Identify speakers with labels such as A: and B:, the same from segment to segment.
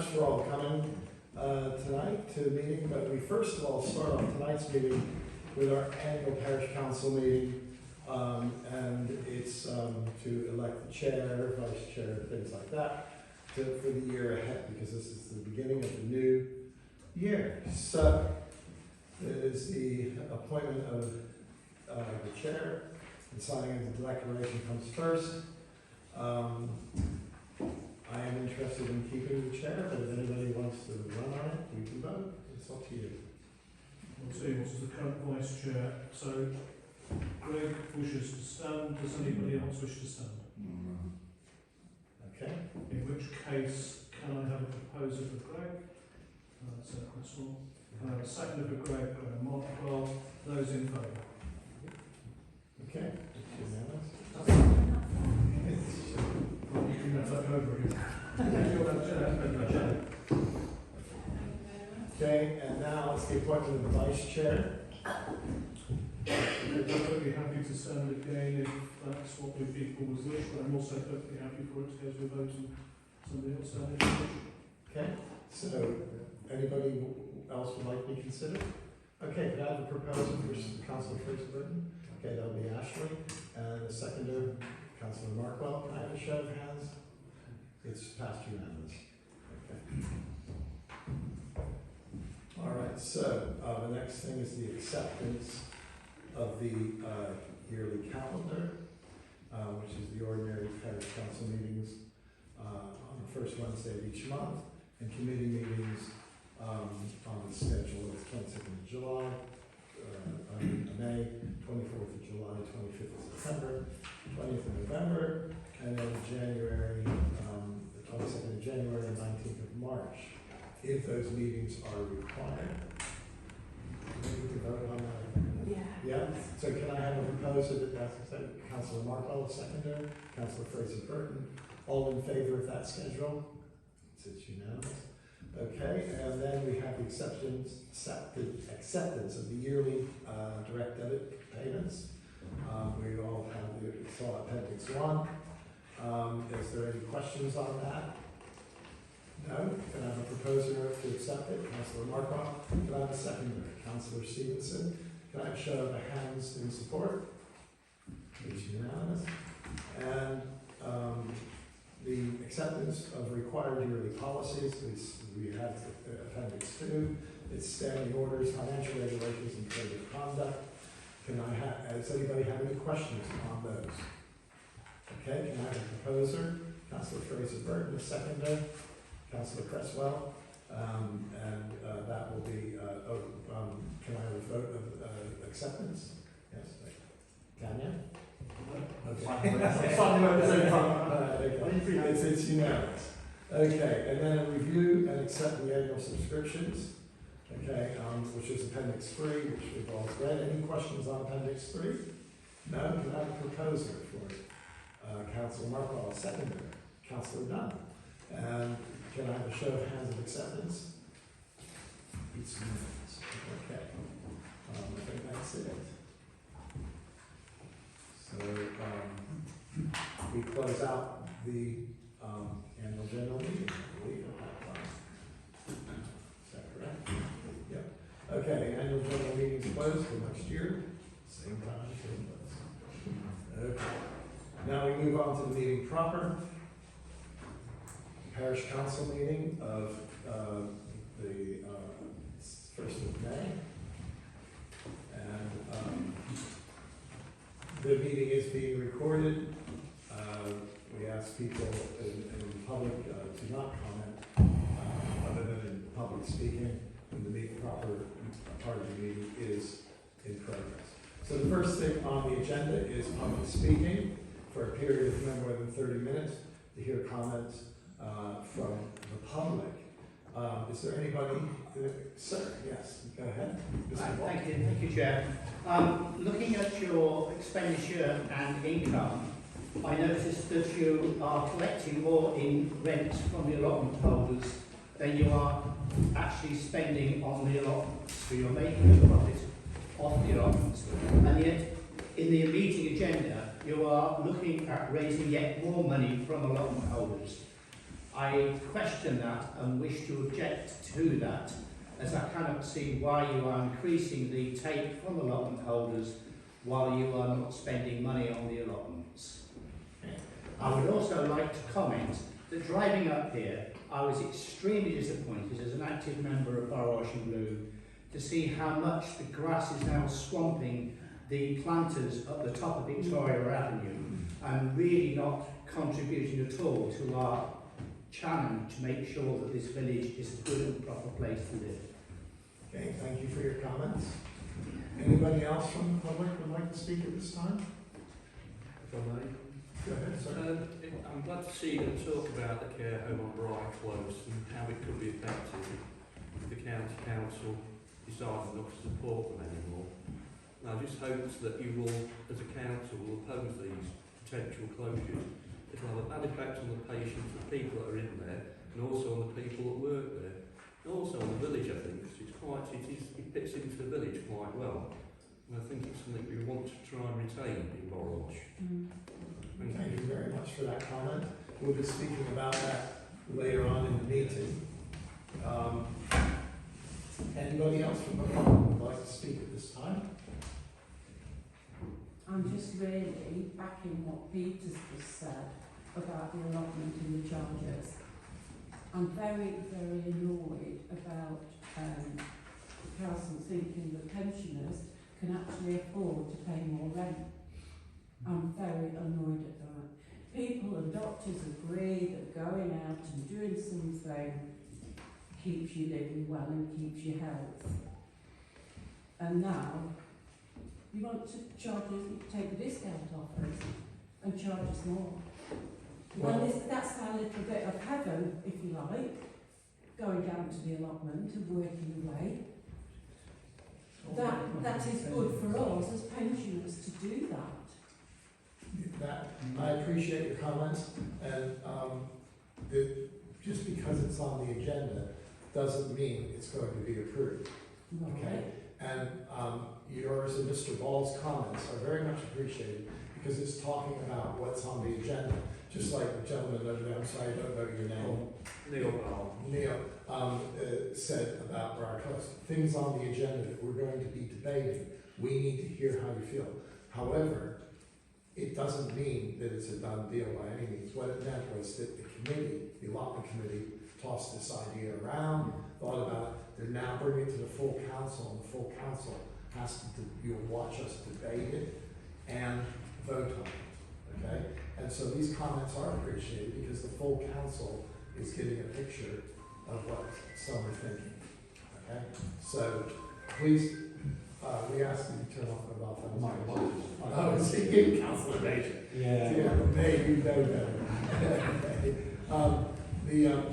A: for all coming tonight to the meeting, but we first of all start off tonight's meeting with our annual parish council meeting, and it's to elect the chair, vice chair, things like that for the year ahead, because this is the beginning of the new year. So it is the appointment of the chair, and signing of the declaration comes first. I am interested in keeping the chair, but if anybody wants to run on it, we can vote. It's up to you.
B: We'll see what's the current vice chair. So Greg wishes to stand. Does anybody else wish to stand?
A: Okay.
B: In which case, can I have a proposer for Greg? So that's all. Can I have a seconder for Greg? Markwell. Those in favour?
A: Okay. It's unanimous.
B: You can have that over again.
A: Okay, and now it's the appointment of the vice chair.
B: I'm perfectly happy to stand again if that's what the people's wish, but I'm also perfectly happy for it to go to a vote and somebody else standing.
A: Okay, so anybody else would like to be considered? Okay, could I have a proposal for Councillor Fraser-Burton? Okay, that'll be Ashley, and a seconder, Councillor Markwell. Can I have a show of hands? It's passed unanimous. Okay. All right, so the next thing is the acceptance of the yearly calendar, which is the ordinary parish council meetings on the first Wednesday of each month, and committee meetings on the schedule of 22nd of July, May, 24th of July, 25th of September, 20th of November, and then January, the 22nd of January and 19th of March, if those meetings are required. Maybe we can vote on that.
C: Yeah.
A: Yeah? So can I have a proposer that that's accepted? Councillor Markwell, seconder. Councillor Fraser-Burton. All in favor of that schedule? It's unanimous. Okay, and then we have the acceptance of the yearly direct debit payments. We all have saw Appendix 1. Is there any questions on that? No? Can I have a proposer to accept it? Councillor Markwell. Can I have a seconder? Councillor Stevenson. Can I have a show of hands in support? It's unanimous. And the acceptance of required yearly policies, we have Appendix 2. It's standing orders, financial regulations, and code of conduct. Does anybody have any questions on those? Okay, can I have a proposer? Councillor Fraser-Burton, a seconder. Councillor Cresswell, and that will be, can I have a vote of acceptance? Yes, Tanya? Okay. It's unanimous. Okay, and then a review and accept the annual subscriptions, okay, which is Appendix 3, which we've all read. Any questions on Appendix 3? No? Can I have a proposer for it? Councillor Markwell, seconder. Councillor Dunn. And can I have a show of hands of acceptance? It's unanimous. Okay. I think that's it. So we close out the annual general meeting, I believe, at that time. Is that correct? Yeah. Okay, annual general meeting is closed for next year. Same time, same place. Okay. Now we move on to the meeting proper. Parish council meeting of the 1st of May. And the meeting is being recorded. We ask people in public to not comment other than in public speaking when the meeting proper part of the meeting is in progress. So the first thing on the agenda is public speaking for a period of no more than 30 minutes to hear comments from the public. Is there anybody? Sir, yes, go ahead.
D: Thank you, Chair. Looking at your expenditure and income, I noticed that you are collecting more in rent from the allotment holders than you are actually spending on the allotments. So you're making a profit off the allotments. And yet, in the meeting agenda, you are looking at raising yet more money from allotment holders. I question that and wish to object to that, as I cannot see why you are increasing the take from allotment holders while you are not spending money on the allotments. I would also like to comment that driving up here, I was extremely disappointed as an active member of Parish and Blue to see how much the grass is now swamping the planters at the top of Victoria Avenue and really not contributing at all to our challenge to make sure that this village is a good and proper place to live.
A: Okay, thank you for your comments. Anybody else from the public would like to speak at this time?
C: If I may.
A: Go ahead, sir.
C: I'm glad to see you talk about the care home on Bright Close and how it could be effective if the county council decided not to support them anymore. And I just hope that you will, as a council, will oppose these potential closures. It will have a bad effect on the patients, the people that are in there, and also on the people that work there. And also on the village, I think, because it fits into the village quite well. And I think it's something we want to try and retain in Borrosh.
A: Thank you very much for that comment. We'll be speaking about that later on in the meeting. Anybody else from the public would like to speak at this time?
E: I'm just really backing what Peter's just said about the allotment and the charges. I'm very, very annoyed about council thinking that pensioners can actually afford to pay more rent. I'm very annoyed at that. People and doctors agree that going out and doing something keeps you living well and keeps you health. And now you want to charge us, take the discount off us and charge us more. Well, that's our little bit of heaven, if you like, going down to the allotment and working away. That is good for us as pensioners to do that.
A: I appreciate your comments, and just because it's on the agenda doesn't mean it's going to be approved. Okay? And yours and Mr. Ball's comments are very much appreciated because it's talking about what's on the agenda. Just like the gentleman over there, I'm sorry, I don't know your name. Neil said about Briar Close. Things on the agenda that we're going to be debating, we need to hear how you feel. However, it doesn't mean that it's a done deal by any means. What it meant was that the committee, the allotment committee, tossed this idea around, thought about it. They're now bringing it to the full council, and the full council has to, you'll watch us debate it and vote on it, okay? And so these comments are appreciated because the full council is getting a picture of what some are thinking, okay? So please, we ask you to turn off the mobile phones.
F: My apologies.
A: Oh, it's you, Councillor Major.
F: Yeah.
A: May, you know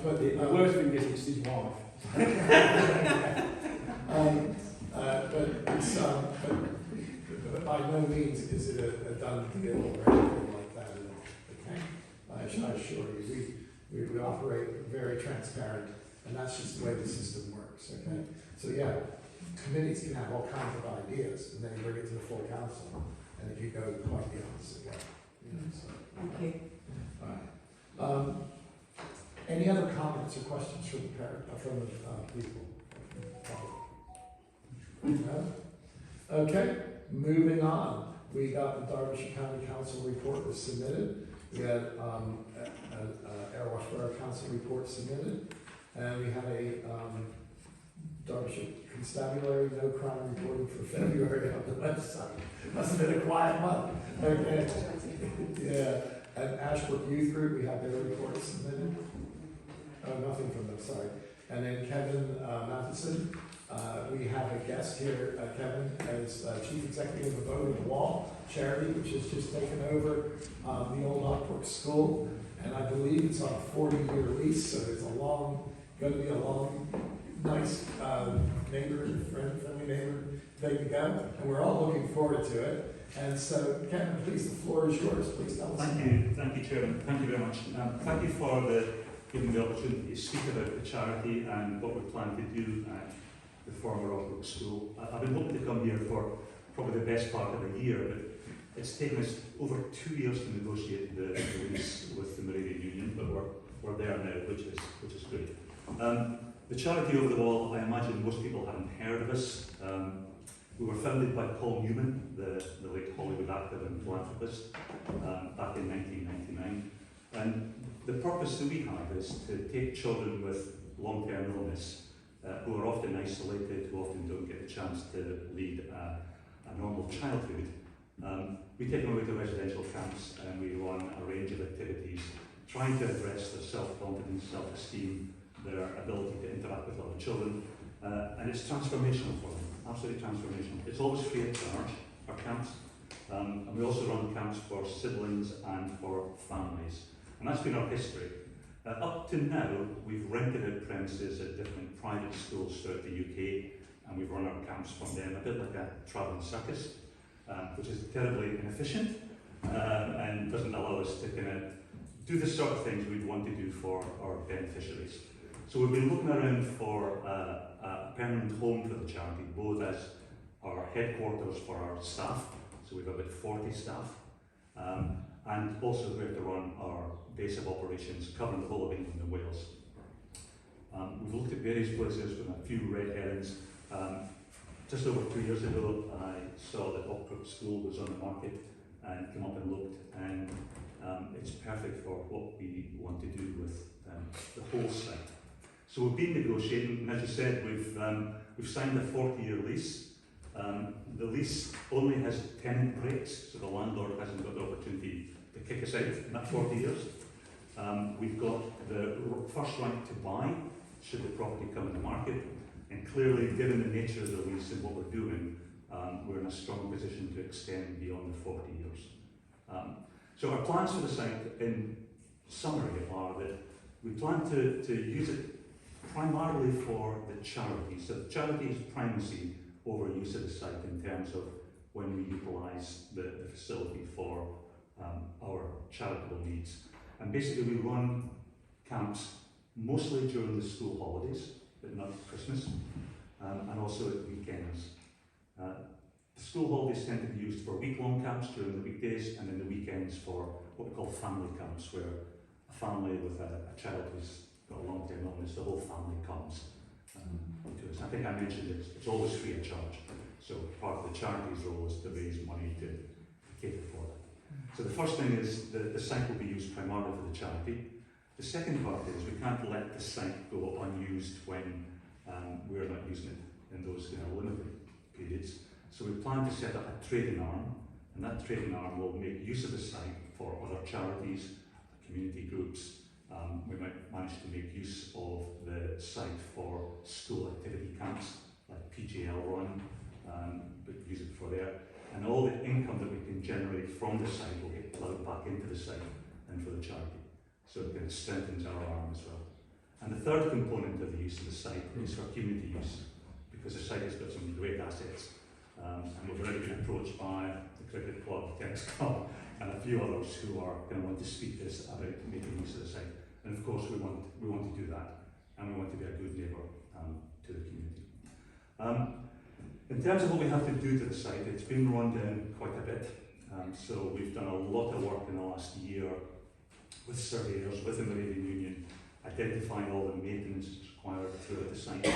A: better.
F: The worst thing is it's his wife.
A: But by no means is it a done deal or anything like that. Okay? I assure you, we operate very transparent, and that's just the way the system works. Okay? So yeah, committees can have all kinds of ideas, and then you bring it to the full council, and if you go quite the opposite way. You know, so.
E: Thank you.
A: All right. Any other comments or questions from the people? No? Okay, moving on. We got the Derbyshire County Council report was submitted. We had Airwash Borough Council report submitted. And we had a Derbyshire Constabulary no crime reporting for February on the website. Must have been a quiet month. Okay. Yeah. And Ashbrook Youth Group, we had their report submitted. Oh, nothing from them, sorry. And then Kevin Matheson, we have a guest here, Kevin, as Chief Executive of Voting the Wall charity, which has just taken over the old Ockbrook School. And I believe it's on a 40-year lease, so it's going to be a long, nice friendly neighbor thing to go. And we're all looking forward to it. And so, Kevin, please, the floor is yours. Please tell us.
G: Thank you, Chairman. Thank you very much. Thank you for giving the opportunity to speak about the charity and what we plan to do at the former Ockbrook School. I've been hoping to come here for probably the best part of a year, but it's taken us over 2 years to negotiate the lease with the Meridian Union, but we're we're there now, which is great. The charity over the wall, I imagine most people haven't heard of us. We were founded by Paul Newman, the late Hollywood actor and philanthropist, back in 1999. And the purpose that we have is to take children with long-term illness who are often isolated, who often don't get a chance to lead a normal childhood. We take them away to residential camps and we run a range of activities trying to address their self-confidence, self-esteem, their ability to interact with other children, and it's transformational for them, absolutely transformational. It's always free of charge, our camps, and we also run camps for siblings and for families, and that's been our history. Up to now, we've rented out premises at different private schools throughout the UK, and we've run our camps from them, a bit like a travelling circus, which is terribly inefficient and doesn't allow us to kind of do the sort of things we'd want to do for our beneficiaries. So we've been looking around for a permanent home for the charity, both as our headquarters for our staff, so we've about 40 staff, and also where to run our base of operations covering the whole of England and Wales. We've looked at various places with a few red herrings. Just over 2 years ago, I saw that Ockbrook School was on the market and came up and looked, and it's perfect for what we want to do with the whole site. So we've been negotiating, and as you said, we've signed a 40-year lease. The lease only has tenant breaks, so the landlord hasn't got the opportunity to kick us out in that 40 years. We've got the first right to buy, should the property come in the market, and clearly, given the nature of the lease and what we're doing, we're in a strong position to extend beyond the 40 years. So our plans for the site, in summary, are that we plan to use it primarily for the charity. So the charity is primacy over use of the site in terms of when we utilise the facility for our charitable needs. And basically we run camps mostly during the school holidays, but not Christmas, and also at weekends. The school holidays tend to be used for week-long camps during the weekdays, and then the weekends for what we call family camps, where a family with a child who's got a long-term illness, the whole family comes to us. I think I mentioned it's always free of charge, so part of the charity's role is to raise money to cater for that. So the first thing is the site will be used primarily for the charity. The second part is we can't let the site go unused when we're not using it in those kind of limited periods. So we plan to set up a trading arm, and that trading arm will make use of the site for other charities, community groups. We might manage to make use of the site for school activity camps, like PGL run, but use it for there. And all the income that we can generate from the site will get ploughed back into the site and for the charity. So it kind of strengthens our arm as well. And the third component of the use of the site is for community use, because the site has got some great assets. And we've already been approached by the cricket club, the tennis club, and a few others who are going to want to speak to us about making use of the site. And of course we want to do that, and we want to be a good neighbour to the community. In terms of what we have to do to the site, it's been run down quite a bit. So we've done a lot of work in the last year with surveyors, with the Moravian Union, identifying all the maintenance required throughout the site.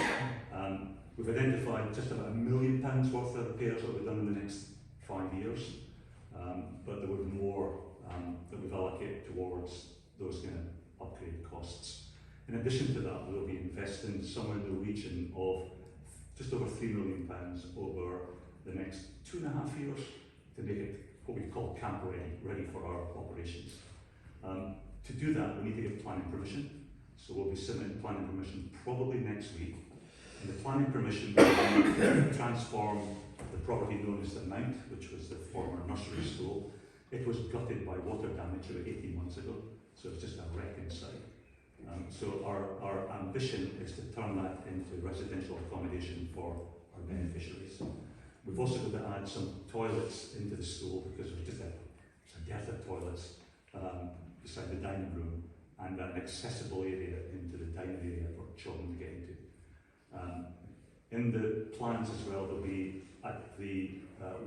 G: We've identified just about £1 million worth of repairs that we've done in the next 5 years, but there will be more that we've allocated towards those kind of upgrade costs. In addition to that, we'll be investing somewhere in the region of just over £3 million over the next 2.5 years to make it what we call camp ready for our operations. To do that, we need to get planning permission. So we'll be submitting planning permission probably next week. And the planning permission will transform the property known as the Mount, which was the former nursery school. It was gutted by water damage about 18 months ago, so it's just a wreck inside. So our ambition is to turn that into residential accommodation for our beneficiaries. We've also got to add some toilets into the school because there's just a dearth of toilets beside the dining room, and an accessible area into the dining area for children to get into. In the plans as well, there'll be at the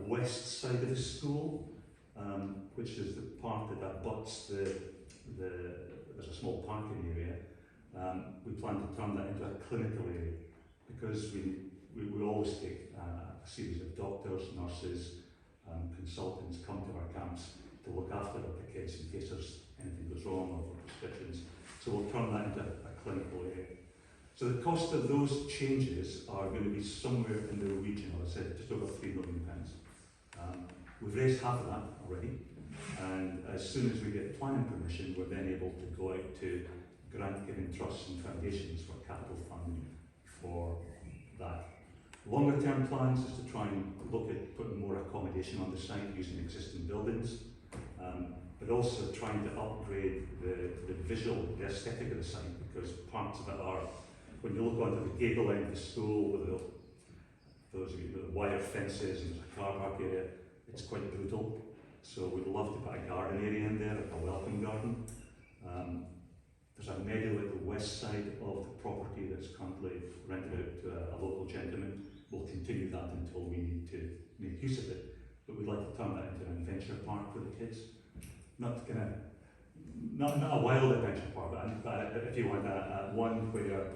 G: west side of the school, which is the part that abuts the there's a small parking area. We plan to turn that into a clinical area because we always take a series of doctors, nurses, consultants come to our camps to look after the kids in case there's anything goes wrong or for prescriptions. So we'll turn that into a clinical area. So the cost of those changes are going to be somewhere in the region, as I said, just over £3 million. We've raised half of that already, and as soon as we get planning permission, we're then able to go out to grant-giving trusts and foundations for capital funding for that. Longer term plans is to try and look at putting more accommodation on the site using existing buildings, but also trying to upgrade the visual, the aesthetic of the site, because parts of it are, when you look onto the gable end of the school with those wire fences and there's a car park area, it's quite brutal. So we'd love to put a garden area in there, like a welcome garden. There's a meadow at the west side of the property that's currently rented out to a local gentleman. We'll continue that until we need to make use of it. But we'd like to turn that into an adventure park for the kids. Not a wild adventure park, but if you want one where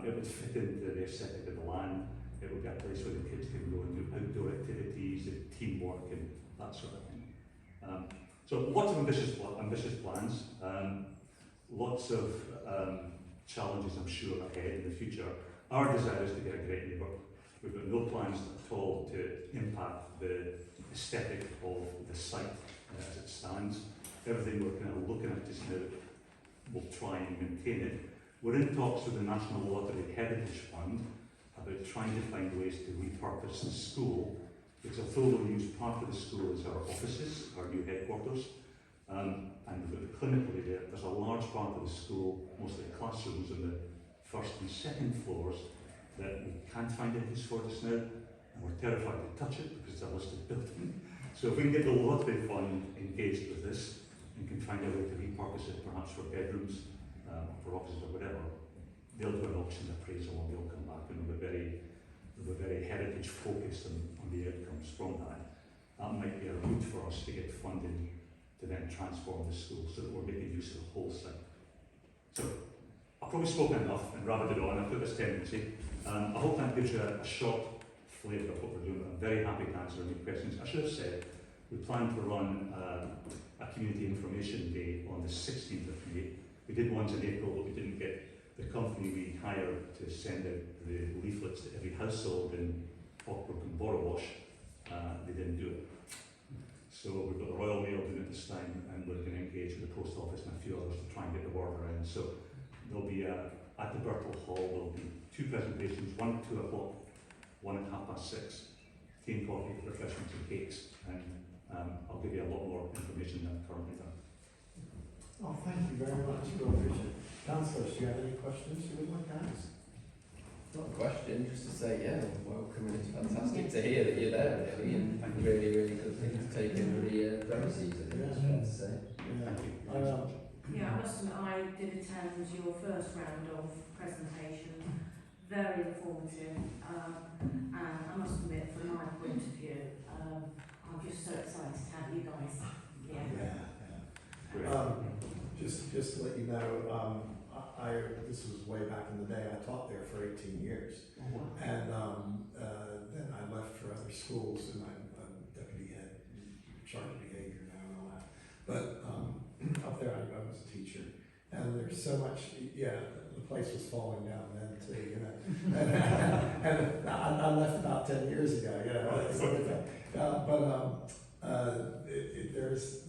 G: it would fit into the aesthetic of the land. It would be a place where the kids can go and do outdoor activities, teamwork and that sort of thing. So lots of ambitious plans, lots of challenges I'm sure ahead in the future. Our desire is to get a great neighbour. We've got no plans at all to impact the aesthetic of the site as it stands. Everything we're kind of looking at just now, we'll try and maintain it. We're in talks with the National Lottery Heritage Fund about trying to find ways to repurpose the school, because although we'll use part of the school as our offices, our new headquarters, and we've got the clinical area, there's a large part of the school, mostly classrooms on the first and second floors, that we can't find a use for just now, and we're terrified to touch it because it's a listed building. So if we can get the lottery fund engaged with this, and can find a way to repurpose it, perhaps for bedrooms, for offices or whatever, they'll do an auction appraisal and they'll come back and they'll be very heritage focused on the outcomes from that. That might be a route for us to get funding to then transform the school so that we're making use of the whole site. So I've probably spoken enough and rabbited on, I've got this tendency. I hope that gives you a short flavour of what we're doing. I'm very happy to answer any questions. I should have said, we plan to run a community information day on the 16th of May. We did once in April, but we didn't get the company we hired to send out the leaflets to every household in Ockbrook and Borrowash. They didn't do it. So we've got the Royal Mail doing it this time, and we're going to engage with the Post Office and a few others to try and get the word around. So there'll be, at the Birtle Hall, there'll be 2 presentations, one at 2 o'clock, one at 6:30, tea and coffee, refreshments and cakes, and I'll give you a lot more information than I've currently done.
A: Oh, thank you very much. We appreciate it. Councillors, do you have any questions you would like to ask?
H: Not a question, just to say, yeah, welcome, and it's fantastic to hear that you're there, really, and really, really good thing to take in the premises, I think it's fair to say.
A: Yeah.
G: Thank you.
I: Yeah, I must admit, I did attend your first round of presentation, very informative, and I must admit, from my point of view, I'm just so excited to have you guys here.
A: Just to let you know, this was way back in the day. I taught there for 18 years, and then I left for other schools, and I'm deputy head, in charge of behavior now and all that. But up there, I was a teacher, and there's so much. Yeah, the place was falling down then too, you know. And I left about 10 years ago, you know.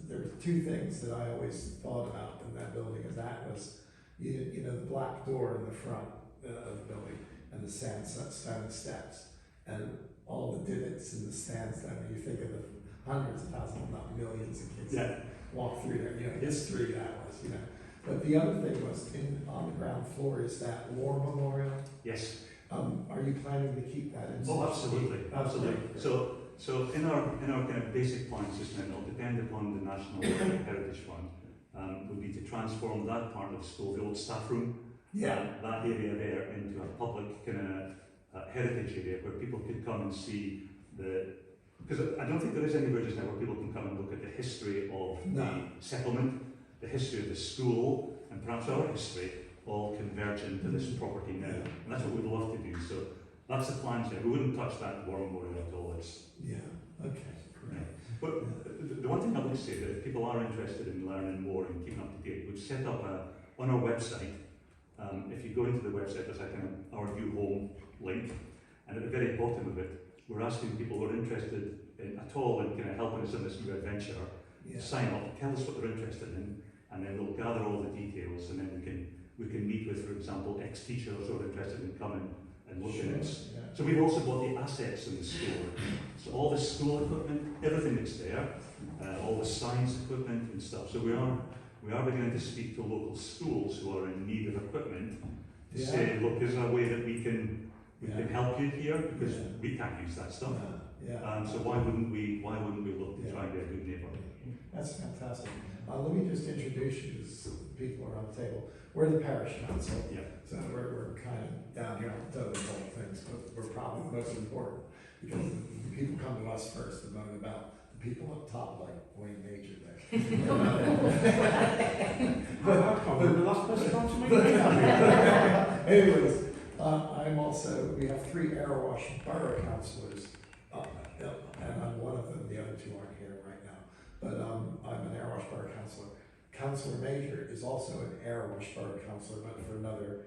A: There were 2 things that I always thought about in that building, and that was, you know, the black door in the front of the building, and the sandstone steps, and all the divots in the sandstone. You think of the hundreds of thousands, if not millions of kids that walk through there. You know, history that was, you know. But the other thing was, on the ground floor is that war memorial.
G: Yes.
A: Are you planning to keep that in?
G: Oh, absolutely, absolutely. So in our kind of basic plans just now, it'll depend upon the National Heritage Fund. Would be to transform that part of the school, the old staff room, that area there, into a public kind of heritage area where people could come and see because I don't think there is anywhere just now where people can come and look at the history of the settlement, the history of the school, and and perhaps our history all converge into this property now. And that's what we'd love to do. So that's the plan here. We wouldn't touch that war memorial at all. It's,
A: Yeah, okay, great.
G: but the one thing I would say that if people are interested in learning more and keeping up to date, we've set up on our website, if you go into the website, there's a kind of our new home link, and at the very bottom of it, we're asking people who are interested in, at all in kind of helping us in this new adventure,
A: Yeah.
G: sign up, tell us what they're interested in, and then we'll gather all the details, and then we can meet with, for example, ex-teachers who are interested in coming and looking at.
A: Yeah.
G: So we've also got the assets in the school. So all the school equipment, everything that's there, all the science equipment and stuff. So we are beginning to speak to local schools who are in need of equipment to
A: Yeah.
G: say, look, is there a way that we can help you here, because
A: Yeah.
G: we can't use that stuff.
A: Yeah.
G: So why wouldn't we look to try and be a good neighbour?
A: That's fantastic. Let me just introduce you as people around the table. We're the parish council,
G: Yeah.
A: so we're kind of down here on the totem pole things, but we're probably the most important because the people come to us first to moan about the people up top, like Wayne Major there.
F: I can't remember the last person on to me.
A: Anyways, we have 3 Arawash Borough councillors, and I'm one of them, the other 2 aren't here right now. But I'm an Arawash Borough councillor. Councillor Major is also an Arawash Borough councillor, but for another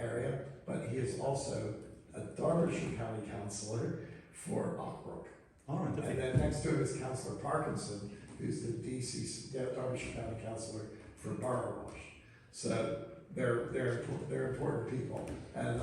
A: area. But he is also a Derbyshire County councillor for Ockbrook.
G: All right,
A: And then next to him is Councillor Parkinson, who's the Derbyshire County councillor for Borough-Wash. So they're important people. And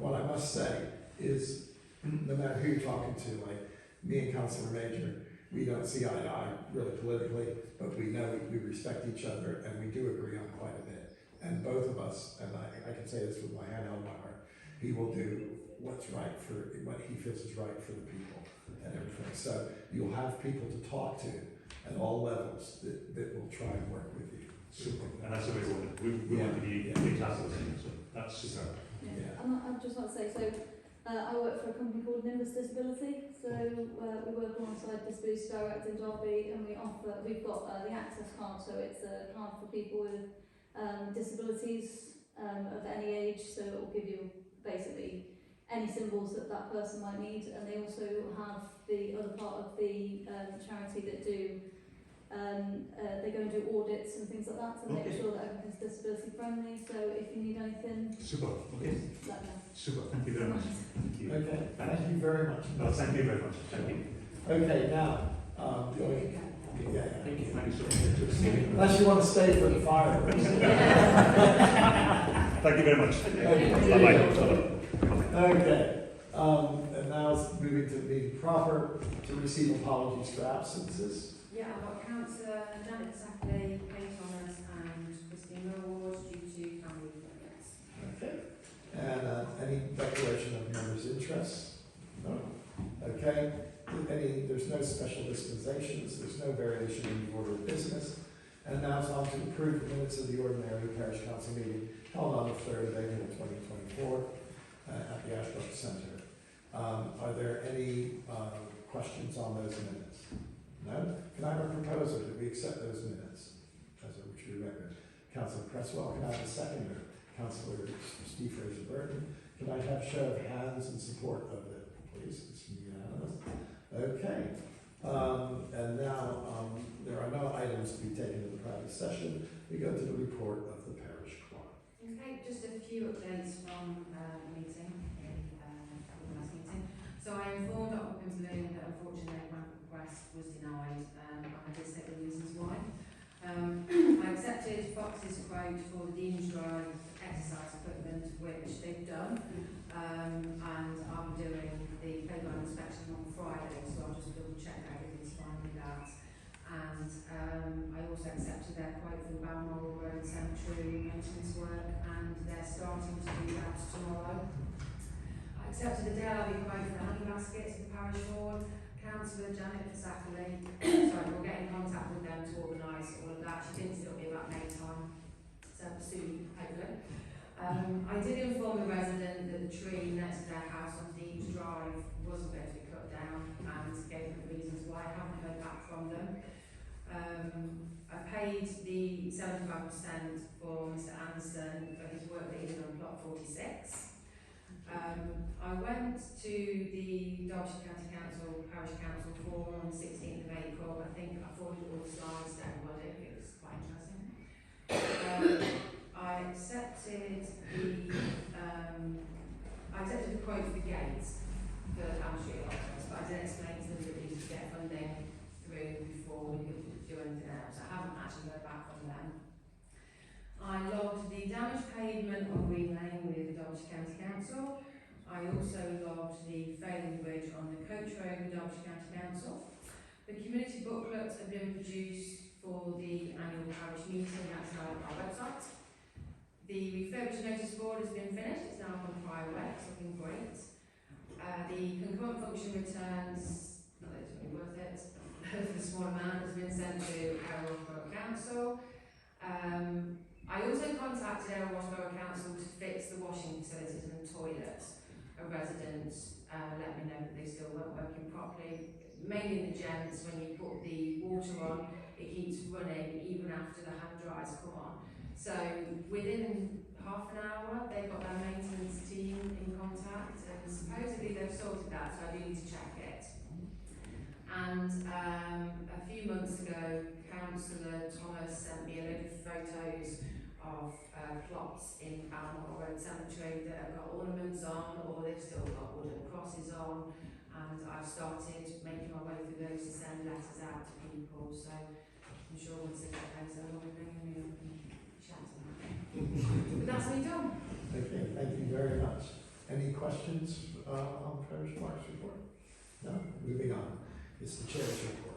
A: what I must say is, no matter who you're talking to, like me and Councillor Major, we don't see eye to eye really politically, but we know we respect each other and we do agree on quite a bit. And both of us, and I can say this with my hand on my heart, he will do what's right for what he feels is right for the people and everything. So you'll have people to talk to at all levels that will try and work with you.
G: super. And that's the way we want it. We want to be examples, so that's super.
A: Yeah.
J: I'd just like to say, so I work for a company called Nimbus Disability, so we work alongside Disability Direct in Derby, and we've got the access card, so it's a card for people with disabilities of any age, so it will give you basically any symbols that person might need, and they also have the other part of the charity that do they go and do audits and things like that to make sure that everything's disability friendly. So if you need anything,
G: Super. Okay.
J: let me know.
G: Super. Thank you very much. Thank you.
A: Okay, thank you very much.
G: No, thank you very much. Thank you.
A: Okay, now, yeah.
G: Thank you. Thank you so much.
A: Unless you want to stay for the fireworks.
G: Thank you very much. Bye-bye.
A: Okay, and now it's moving to the meeting proper to receive apologies for absences.
I: Yeah, I've got Councillor Janet Sackley, Kate Thomas and Christine Millward due to family commitments.
A: Okay, and any declaration of members' interests? No? Okay, there's no special dispensations, there's no variation in the order of business. And now it's on to approve the minutes of the ordinary parish council meeting held on the 3rd of April 2024 at the Ashbrook Center. Are there any questions on those minutes? No? Can I have a proposer that we accept those minutes as a true record? Councillor Cresswell, can I have a seconder? Councillor Steve Fraser-Burton, can I have show of hands in support of it, please? It's unanimous. Okay. And now there are no items to be taken to the private session. We go to the report of the parish clerk.
I: Okay, just a few updates from the meeting, the last meeting. So I informed Ockbrook that unfortunately my request was denied, and I did say the reasons why. I accepted Fox's quote for the Dean's Drive exercise equipment, which they've done, and I'm doing the playground inspection on Friday, so I'll just double check that everything's fine with that. And I also accepted their quote for the Balmoral Road Cemetery maintenance work, and they're starting to do that tomorrow. I accepted the DLRB quote for the honey baskets at the parish hall. Councillor Janet Sackley, sorry, we'll get in contact with them to organise all of that. She thinks it'll be about May time, so soon, hopefully. I did inform the resident that the tree next to their house on Dean's Drive wasn't going to be cut down, and gave them reasons why. I haven't heard back from them. I've
K: paid the 75% for Mr Anderson for his work that he did on plot 46. I went to the Derbyshire County Council, Parish Council forum on the 16th of April. I think I forwarded all the slides to everybody. It was quite interesting. I accepted the quote for the gates for Parish Street Office, but I did explain to them that we needed to get funding through before we could do anything else. I haven't actually heard back from them. I logged the damaged pavement on Green Lane with the Derbyshire County Council. I also logged the failing bridge on the Coach Road with Derbyshire County Council. The community booklets have been produced for the annual parish meeting, that's now on our website. The refurbished notice board has been finished, it's now on prior way, it's looking great. The concurrent function returns, not that it's really worth it, the small amount has been sent to Ockbrook Council. I also contacted Ockbrook Borough Council to fix the washing facilities and toilets. A resident let me know that they still weren't working properly. Mainly the gents, when you put the water on, it keeps running even after the hand dryers come on. So within half an hour, they've got their maintenance team in contact, and supposedly they've sorted that, so I do need to check it. And a few months ago, Councillor Thomas sent me a load of photos of plots in Balmoral Road Cemetery that have got ornaments on, or they've still got wooden crosses on, and I've started making my way through those to send letters out to people, so I'm sure once they get those, they'll be ringing me up and chatting. But that's me done.
A: Okay, thank you very much. Any questions on Parish Parks report? No? Moving on. It's the chair's report.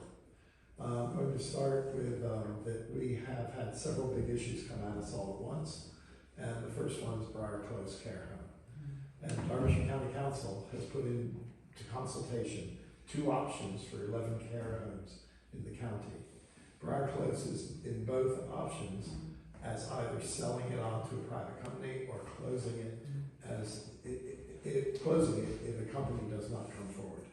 A: I'm going to start with that we have had several big issues come at us all at once, and the first one is Briar Close Care Home. And Derbyshire County Council has put into consultation 2 options for 11 care homes in the county. Briar Close is in both options as either selling it on to a private company or closing it as closing it if a company does not come forward.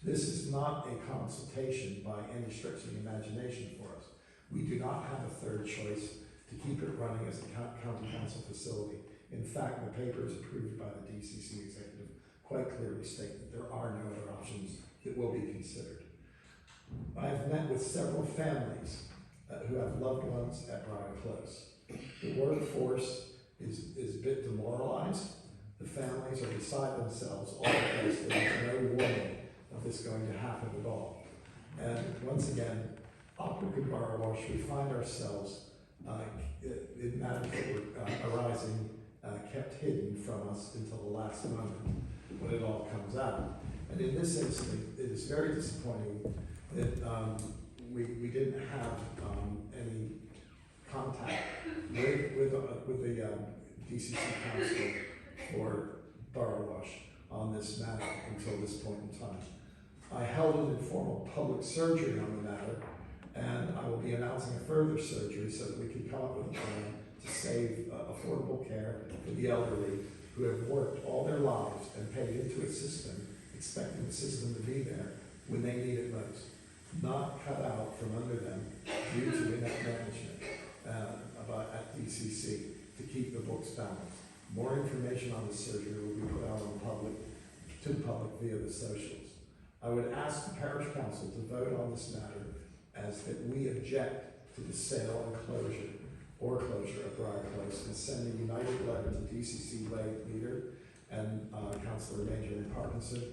A: This is not a consultation by any stretch of the imagination for us. We do not have a third choice to keep it running as a county council facility. In fact, the papers approved by the DCC executive quite clearly state that there are no other options that will be considered. I have met with several families who have loved ones at Briar Close. The workforce is a bit demoralized. The families are beside themselves, all because there is no warning of this going to happen at all. And once again, Ockbrook and Borough Wash, we find ourselves in matters that were arising kept hidden from us until the last moment when it all comes out. And in this incident, it is very disappointing that we didn't have any contact with the DCC Council or Borough Wash on this matter until this point in time. I held an informal public surgery on the matter, and I will be announcing a further surgery so that we can come up with a plan to save affordable care for the elderly who have worked all their lives and paid into a system, expecting the system to be there when they need it most, not cut out from under them due to inept management at DCC to keep the books balanced. More information on the surgery will be put out to the public via the socials. I would ask the Parish Council to vote on this matter as that we object to the sale and closure of Briar Close, and send a united letter to DCC leader and Councillor Major and Parkinson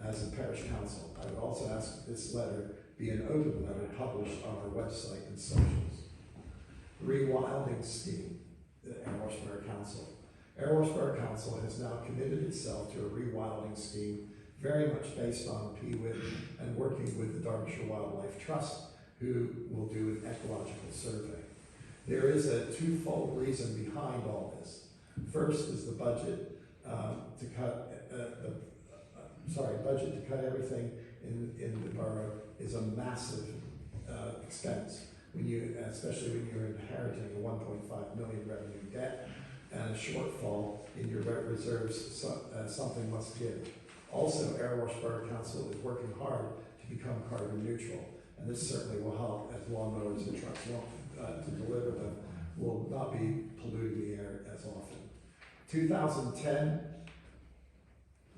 A: as a Parish Council. I would also ask that this letter be an open letter published on our website and socials. Rewilding scheme, the Parish Borough Council. Parish Borough Council has now committed itself to a rewilding scheme very much based on PWIT and working with the Derbyshire Wildlife Trust, who will do an ecological survey. There is a twofold reason behind all this. First is the budget to cut everything in the borough is a massive expense. Especially when you're inheriting a 1.5 million revenue debt and a shortfall in your reserves, something must give. Also, Airwash Borough Council is working hard to become carbon neutral, and this certainly will help as lawnmowers and trucks won't to deliver them will not be polluting the air as often. 2010,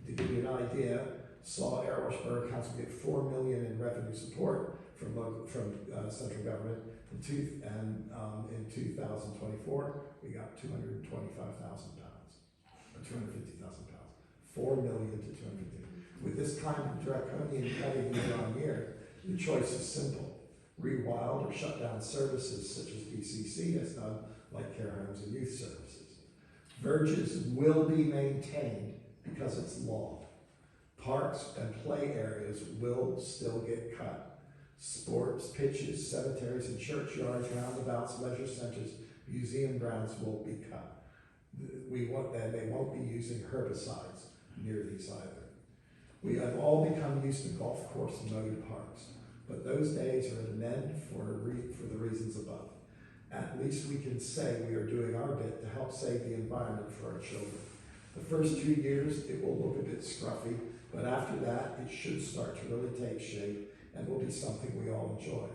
A: to give you an idea, saw Air Borough Council get $4 million in revenue support from central government. In 2024, we got £225,000 or £250,000. £4 million to 250. With this kind of draconian cutting year on year, the choice is simple: rewild or shut down services such as DCC has done, like care homes and youth services. Verges will be maintained because it's law. Parks and play areas will still get cut. Sports pitches, cemeteries and churchyards, roundabouts, leisure centers, museum grounds will be cut. They won't be using herbicides near these either. We have all become used to golf course and motor parks, but those days are at an end for the reasons above. At least we can say we are doing our bit to help save the environment for our children. The first 2 years, it will look a bit scruffy, but after that, it should start to really take shape and will be something we all enjoy.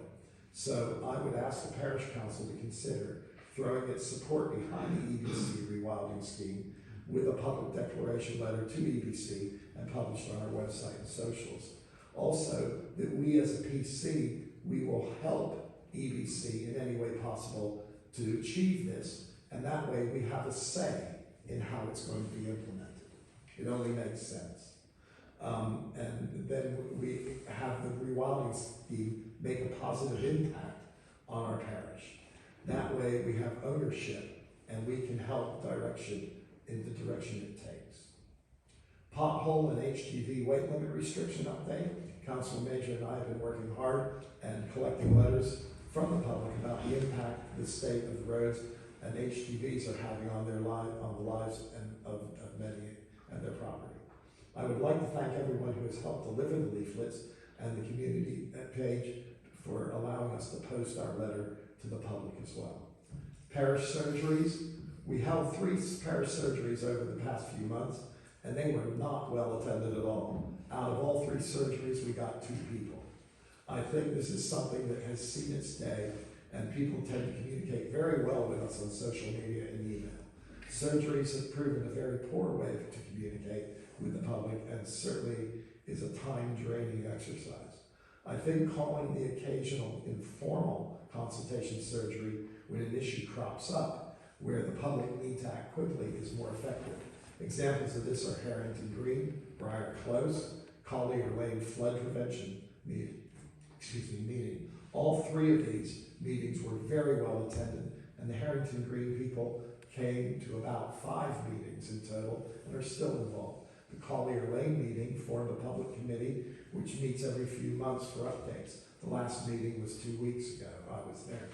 A: So I would ask the Parish Council to consider throwing its support behind the EBC rewilding scheme with a public declaration letter to EBC and published on our website and socials. Also, that we as a PC, we will help EBC in any way possible to achieve this, and that way we have a say in how it's going to be implemented. It only makes sense. And then we have the rewilding scheme make a positive impact on our parish. That way we have ownership and we can help direction in the direction it takes. Pothole and HGV weight limit restriction update. Councilman Major and I have been working hard and collecting letters from the public about the impact the state of the roads and HGVs are having on the lives of many and their property. I would like to thank everyone who has helped deliver the leaflets and the community page for allowing us to post our letter to the public as well. Parish surgeries. We held 3 parish surgeries over the past few months, and they were not well attended at all. Out of all 3 surgeries, we got 2 people. I think this is something that has seen its day, and people tend to communicate very well with us on social media and email. Surgeries have proven a very poor way to communicate with the public and certainly is a time-draining exercise. I think calling the occasional informal consultation surgery when an issue crops up where the public needs to act quickly is more effective. Examples of this are Harrington Green, Briar Close, Collier Lane Flood Prevention meeting. All 3 of these meetings were very well attended, and the Harrington Green people came to about 5 meetings in total and are still involved. The Collier Lane meeting formed a public committee which meets every few months for updates. The last meeting was 2 weeks ago. I was there.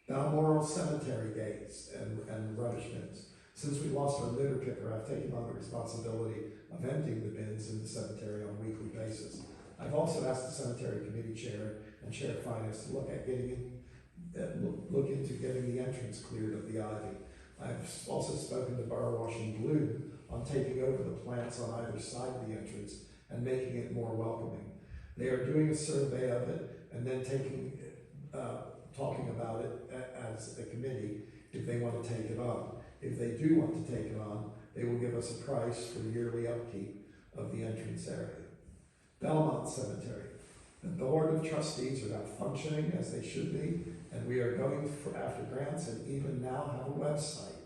A: Balmoral Cemetery gates and rubbish bins. Since we lost our litter picker, I've taken on the responsibility of emptying the bins in the cemetery on a weekly basis. I've also asked the cemetery committee chair and chair of finance to look into getting the entrance cleared of the ivy. I've also spoken to Borough Wash and Bloom on taking over the plants on either side of the entrance and making it more welcoming. They are doing a survey of it and then talking about it as a committee if they want to take it on. If they do want to take it on, they will give us a price for the yearly upkeep of the entrance area. Belmont Cemetery. The Board of Trustees are now functioning as they should be, and we are going after grants and even now have a website,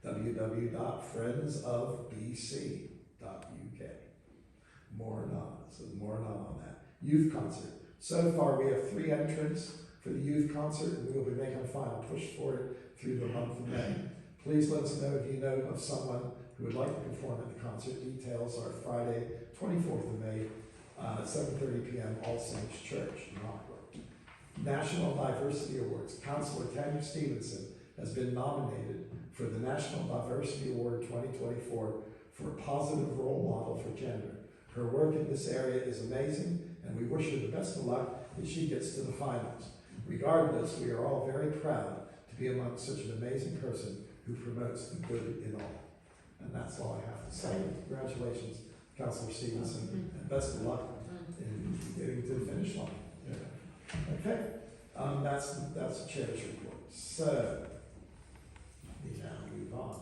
A: www.friendsofbc.uk. More on that. Youth concert. So far we have 3 entrants for the youth concert, and we will be making a final push for it through the month of May. Please let us know if you know of someone who would like to perform at the concert. Details are Friday, 24th of May, 7:30 p.m. All Saints Church in Ockbrook. National Diversity Awards. Councillor Tanya Stevenson has been nominated for the National Diversity Award 2024 for a positive role model for gender. Her work in this area is amazing, and we wish her the best of luck as she gets to the finals. Regardless, we are all very proud to be among such an amazing person who promotes the good in all. And that's all I have to say. Congratulations, Councillor Stevenson, and best of luck in getting to the finish line. Okay, That's the chair's report. So, we now move on.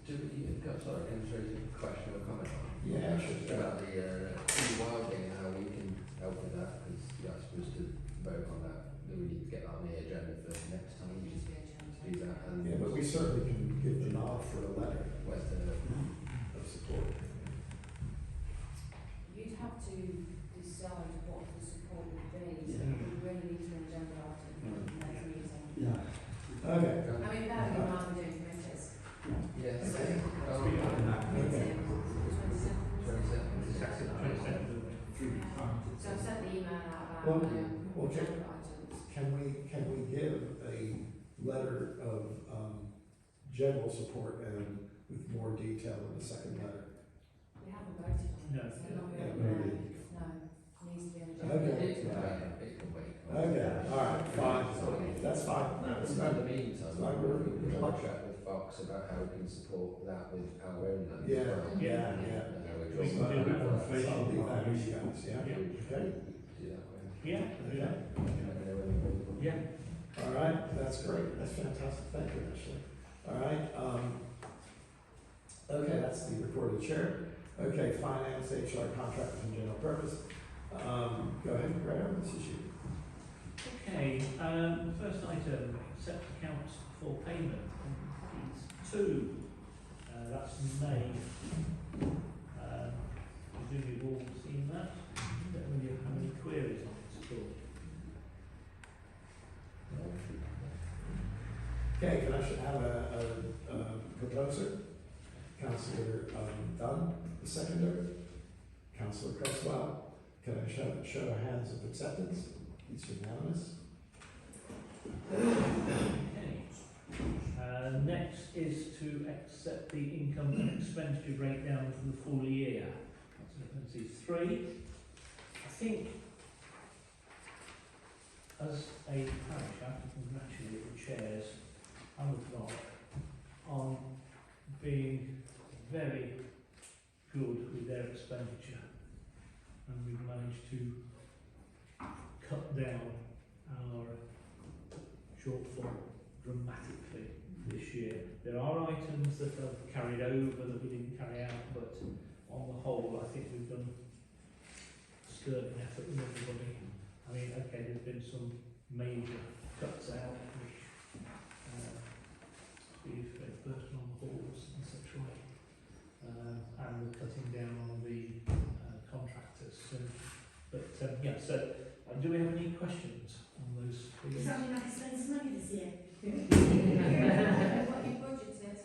H: Sorry, can I raise a question or comment on?
A: Yeah, sure.
H: About the rewilding and how we can help with that, because you're supposed to vote on that. Do we need to get that on the agenda for next time?
K: It used to be a
H: Do that, and
A: Yeah, but we certainly can give the nod for a letter
H: where's the
A: of support.
K: You'd have to decide what the support would be, so
H: Yeah.
K: we really need to agenda item for the next meeting.
A: Okay.
K: I mean, that we might be doing printers.
H: Yes.
K: So,
A: Okay.
K: meeting,
H: 27th.
K: So I've sent the email out
A: Well,
K: about
A: okay.
K: agenda items.
A: Can we give a letter of general support and with more detail in the second letter?
K: We haven't voted on it.
B: No.
K: So not
A: Yeah,
K: really,
A: maybe.
K: no, it needs to be an
A: Okay.
K: agenda.
H: It can wait.
A: Okay, all right, fine. That's fine. That's
H: In
A: fine.
H: the meantime,
A: It's like
H: we
A: we're-
H: can have a chat with Fox about how we can support that with our own land.
A: Yeah,
H: as well.
A: yeah,
H: And
A: yeah.
H: how we
B: We
H: can
B: can do that on
A: So I'll leave that with you guys, yeah?
B: Yeah.
A: Okay?
H: do that way.
B: Yeah,
A: Okay.
B: yeah.
A: All right, that's great, that's fantastic, thank you, Ashley. All right, okay, that's the report of the chair. Okay, finance, HR, contractors, and general purpose. Go ahead, Graham, this is you.
B: Okay, the first item, accept accounts for payment on these two. That's May. Presume you've all seen that. Don't really have any queries on it at all.
A: Okay, can I have a proposer? Councillor Dunn, the seconder. Councillor Cresswell, can I show of hands of acceptance? It's unanimous.
B: Okay. Next is to accept the income and expenditure breakdown for the full year. That's appendix 3. I think, as a parish, I have to congratulate the chairs and the clerk on being very good with their expenditure, and we've managed to cut down our shortfall dramatically this year. There are items that have carried over that we didn't carry out, but on the whole, I think we've done a sterling effort with everybody. I mean, okay, there's been some major cuts out, which we've burst on the halls and such like, and the cutting down on the contractors. So, but yeah, so do we have any questions on those
I: Does
B: things?
I: that mean I can spend some money this year?
K: What you budgeted.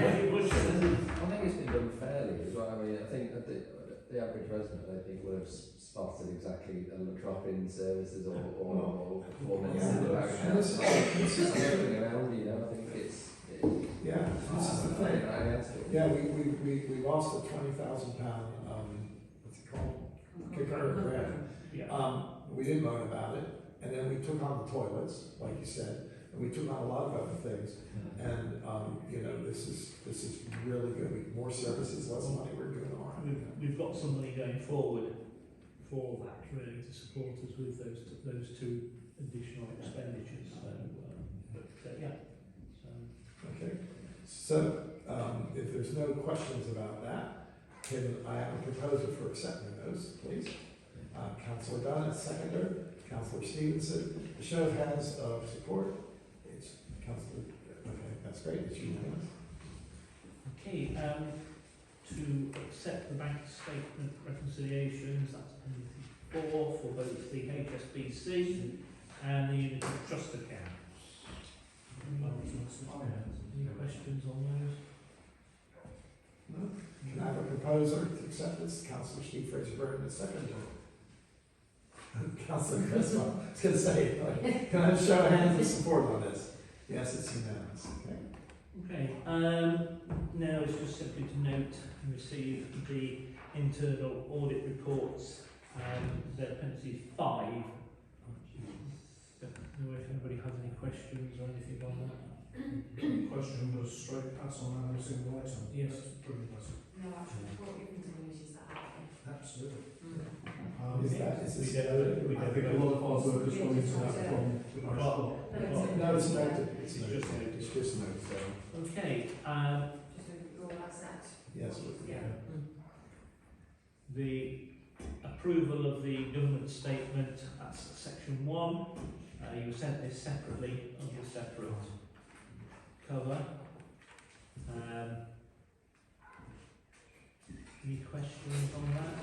H: I think it's been done fairly as well. I mean, I think that the average resident, I think, would have spotted exactly a drop in services or performance in the parish.
A: And this is
H: Looking around, you know, I think it's.
A: Yeah, this is the thing.
H: Fantastic.
A: Yeah, we lost a £20,000, what's it called? Concurrent grant.
B: Yeah.
A: We didn't moan about it, and then we took on the toilets, like you said, and we took on a lot of other things, and, you know, this is really good. More services, less money, we're doing all right.
B: We've got some money going forward for that, really, to support us with those two additional expenditures. So, yeah. So,
A: Okay, so, if there's no questions about that, can I have a proposal for accepting those, please? Councillor Dunn, as seconder. Councillor Stevenson, a show of hands of support. It's Councillor, okay, that's great, it's unanimous.
B: okay, to accept the bank statement reconciliations, that's appendix 4 for both the HSBC and the Unity Trust accounts. Any questions on those?
A: No? Can I have a proposer to accept this? Councillor Steve Fraser-Burton, the seconder. Councillor Cresswell, I was going to say, like, can I have a show of hands of support on this? Yes, it's unanimous, okay?
B: Okay, now it's just simply to note and receive the internal audit reports, they're appendices 5. Don't know if anybody has any questions or anything on that.
F: Question was straight pass on every single item.
B: Yes.
F: That's brilliant.
K: No actual report given to me, is that happening?
F: Absolutely.
K: Mm.
A: Is that, is this?
F: I think a lot of hard work has gone into that from the parish clerk.
A: No, it's noted, it's
B: It's
A: noted,
B: just noted.
A: it's just noted, so,
B: Okay,
K: Just a roll accept.
A: yes,
K: Yeah.
B: the approval of the government statement, that's section 1. You sent this separately under a separate cover. Any questions on that?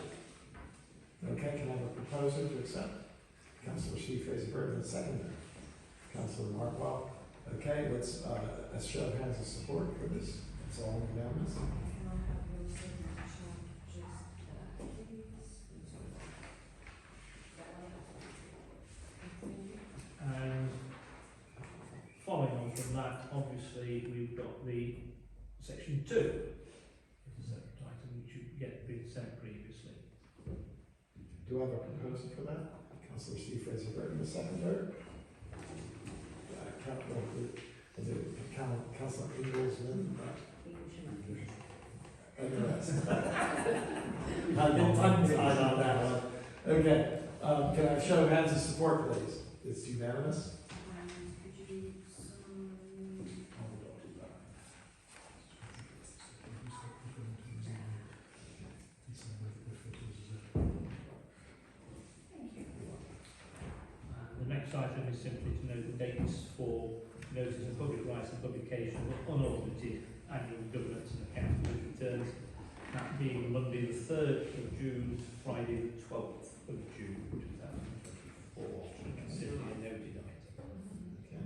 A: okay, can I have a proposer to accept? Councillor Steve Fraser-Burton, and second. Councillor Markwell. Okay, let's, a show of hands of support for this, it's all unanimous.
K: Can I have your signature, just, please? That one.
B: And following on from that, obviously, we've got the section 2. It's a separate item which you get been sent previously.
A: Do I have a proposer for that? Councillor Steve Fraser-Burton, the seconder. Is it Councillor Inglesman? And the rest. I know, tongue-tied on that one. Okay, can I have a show of hands of support, please? It's unanimous.
I: Could you sign?
B: The next item is simply to note the dates for notice of public rights and publication of unaudited annual governance and accounting returns, that being Monday the 3rd of June, Friday the 12th of June 2024, considered a noted item.
A: Okay.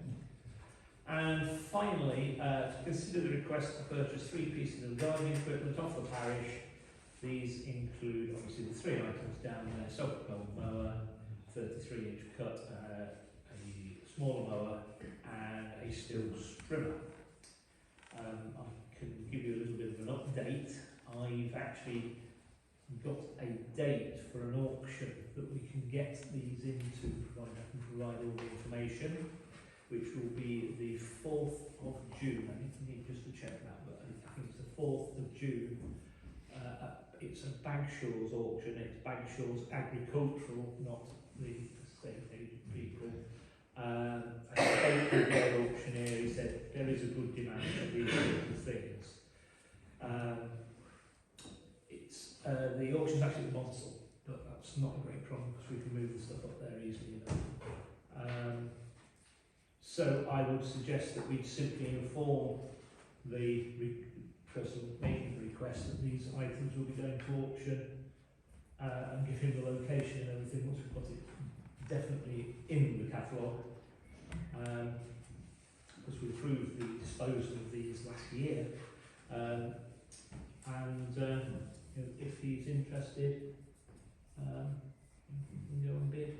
B: And finally, to consider the request to purchase 3 pieces of gardening equipment off the parish. These include obviously the 3 items down there: self-propelled mower, 33-inch cut, a smaller mower, and a still strimmer. I can give you a little bit of an update. I've actually got a date for an auction that we can get these into, provided I can provide all the information, which will be the 4th of June. I need just to check that, but I think it's the 4th of June. It's a Bagshaw's auction. It's Bagshaw's Agricultural, not the estate agent people. I spoke with their auctioneer. He said there is a good demand for these sorts of things. The auction's actually at the Monsell, but that's not a great problem because we can move the stuff up there easily enough. So I would suggest that we simply inform the person making the request that these items will be going to auction, and give him the location and everything once we've got it definitely in the catalogue. Because we approved the disposal of these last year. You know, if he's interested, we can go and bid.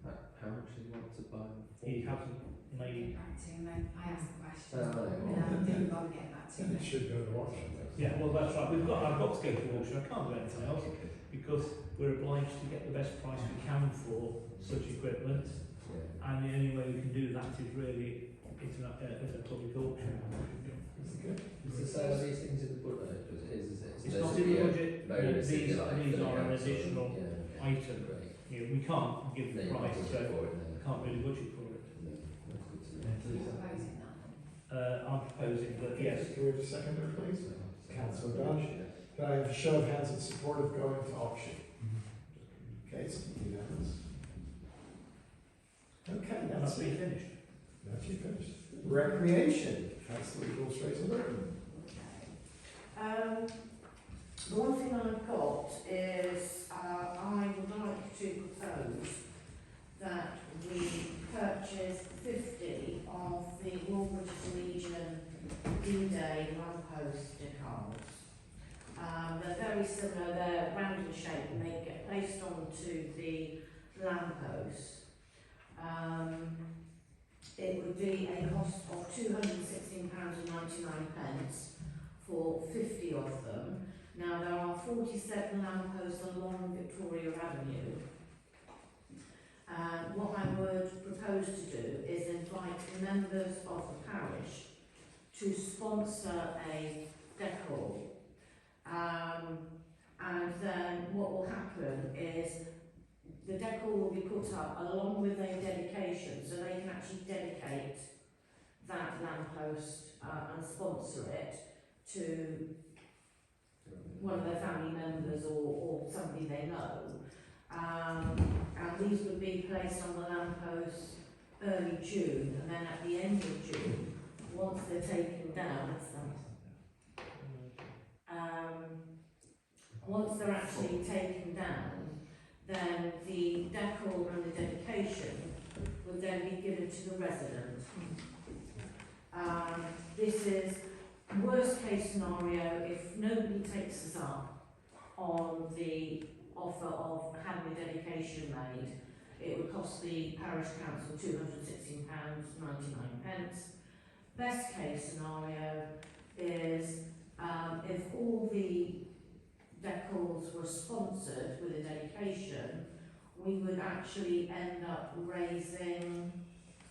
H: How much do you want to buy?
B: He hasn't made.
K: Get back to me. I asked the question.
H: Oh, right.
K: I didn't bother getting back to
A: And
K: me.
A: it should go to auction.
B: Yeah, well that's right. I've got to go to auction. I can't do anything else because we're obliged to get the best price we can for such equipment, and the only way we can do that is really it's a public auction.
A: Good.
H: Is the sale of these things in the budget? Is it?
B: It's not in the budget.
H: No, it's
B: These
H: like
B: are
H: for the
B: an
H: council.
B: additional
H: Yeah,
B: item.
H: great.
B: You know, we can't give
H: No,
B: the
H: you
B: price,
H: can't
B: so
H: budget for it, no.
B: can't really budget for it.
H: No, that's good to
K: You're
H: know.
K: proposing that.
B: I'm proposing that yes.
A: Can we have a seconder, please? Councillor Dunn. Can I have a show of hands in support of going to auction? Okay, it's unanimous. Okay,
B: That's
A: that's
B: been
A: it.
B: finished.
A: That's you finished. Recreation, Councillor Eagles Fraser-Burton.
I: The one thing I've got is I would like to propose that we purchase 50 of the Royal British Legion D-Day lamppost decals. They're very similar, they're round in shape and they get placed onto the lamppost. It would be a cost of £216.99 for 50 of them. Now there are 47 lampposts along Victoria Avenue. What I would propose to do is invite members of the parish to sponsor a decal. And then what will happen is the decor will be put up along with a dedication, so they can actually dedicate that lamppost and sponsor it to one of their family members or somebody they know. And these would be placed on the lamppost early June, and then at the end of June, once they're taken down, once they're actually taken down, then the decor and the dedication would then be given to the resident. This is worst case scenario if nobody takes us up on the offer of having a dedication made. It would cost the parish council £216.99. Best case scenario is if all the decors were sponsored with a dedication, we would actually end up raising,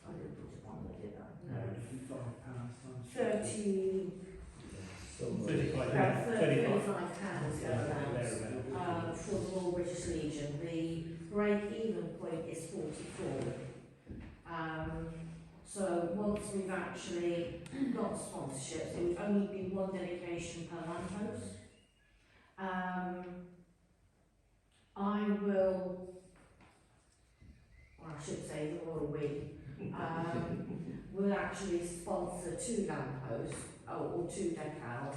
I: I didn't put it on there, did I? No. £35 for the Royal British Legion. The break-even point is 44. So once we've actually got sponsorships, it would only be one dedication per lamppost. I should say the Royal We, will actually sponsor 2 lampposts or 2 decals.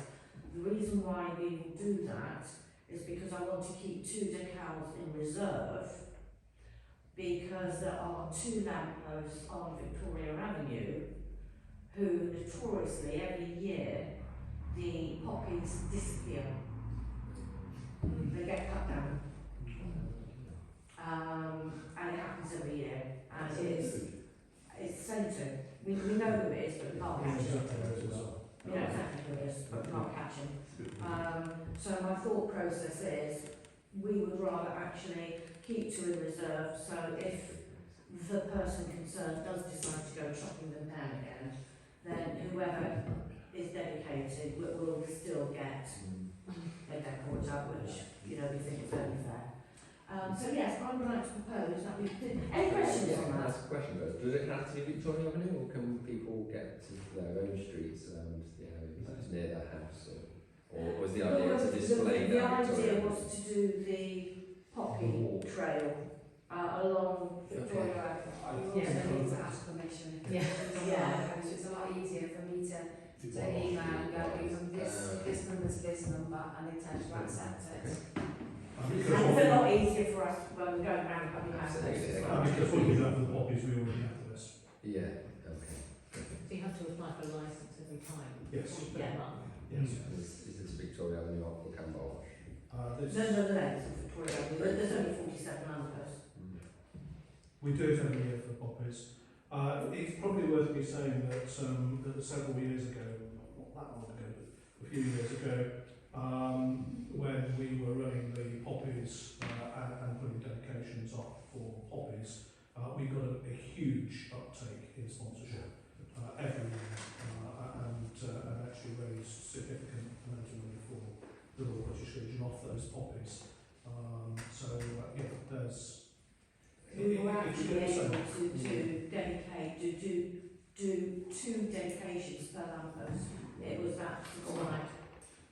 I: The reason why we will do that is because I want to keep 2 decals in reserve, because there are 2 lampposts on Victoria Avenue who notoriously every year the poppies disappear. They get cut down. And it happens every year. And it's centred. We know who it is, but we can't catch him. We know exactly who it is, but we can't catch him. So my thought process is we would rather actually keep 2 in reserve, so if the person concerned does decide to go chopping them down again, then whoever is dedicated will still get their decors up, which, you know, we think is very fair. So yes, I would like to propose that we do. Any questions on that?
H: Ask a question, though. Does it have to be Victoria Avenue, or can people get to their own streets around the area that's near their house? Or was the idea to display
I: the idea was to do the poppy trail along Victoria Avenue.
K: You also need to ask permission.
I: Yeah.
K: So it's a lot easier for me to email and go from this number to this number, and they tend to accept it.
I: It's a lot easier for us when we're going around public houses.
F: Because what we have for the poppies, we already have this.
H: Yeah, okay.
L: So you have to apply for a licence every time?
F: Yes.
L: Yeah.
F: Yes.
H: Is this Victoria Avenue, Ockbrook and Parish?
I: No, it's Victoria Avenue. There's only 47 lampposts.
F: We do it every year for poppies. It's probably worth me saying that several years ago, not that long ago, but a few years ago, when we were running the poppies and putting dedications up for poppies, we got a huge uptake in sponsorship every year, and actually raised significant amount of money for the Royal British Legion off those poppies. Yeah, there's.
I: We were actually able to dedicate, do 2 dedications per lamppost. It was that subscribed.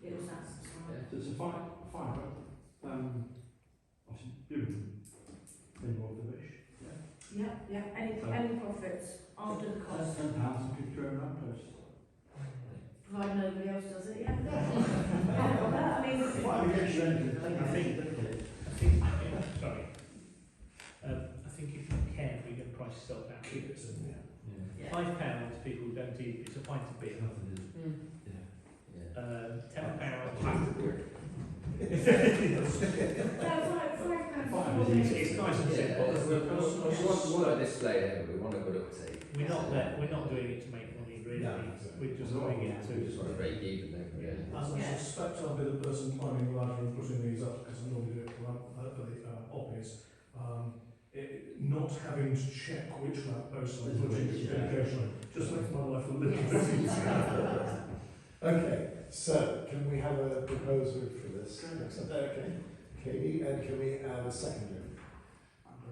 I: It was that subscribed.
F: So it's a fire, obviously, doing more of the wish.
I: Yeah. Any profits after the cost.
F: £10 to keep your own lamppost.
I: Provided nobody else does it, yeah. I mean,
B: I think if you can, we can price yourself out.
F: Keep it simple.
I: Yeah.
B: £5 people don't eat. It's a pint of beer.
H: Yeah.
B: £10. It's nice and simple.
H: We want a display, we want a good uptake.
B: We're not doing it to make money, really.
A: No.
B: We're just doing it
H: We just want to break even, don't we?
F: I suspect I'll be the person climbing the ladder and putting these up, because I normally do it for the poppies. Not having to check which lamppost I'm putting the dedication on just makes my life a little bit easier.
A: Okay, so can we have a proposal for this? Okay. Katie, and can we add a seconder?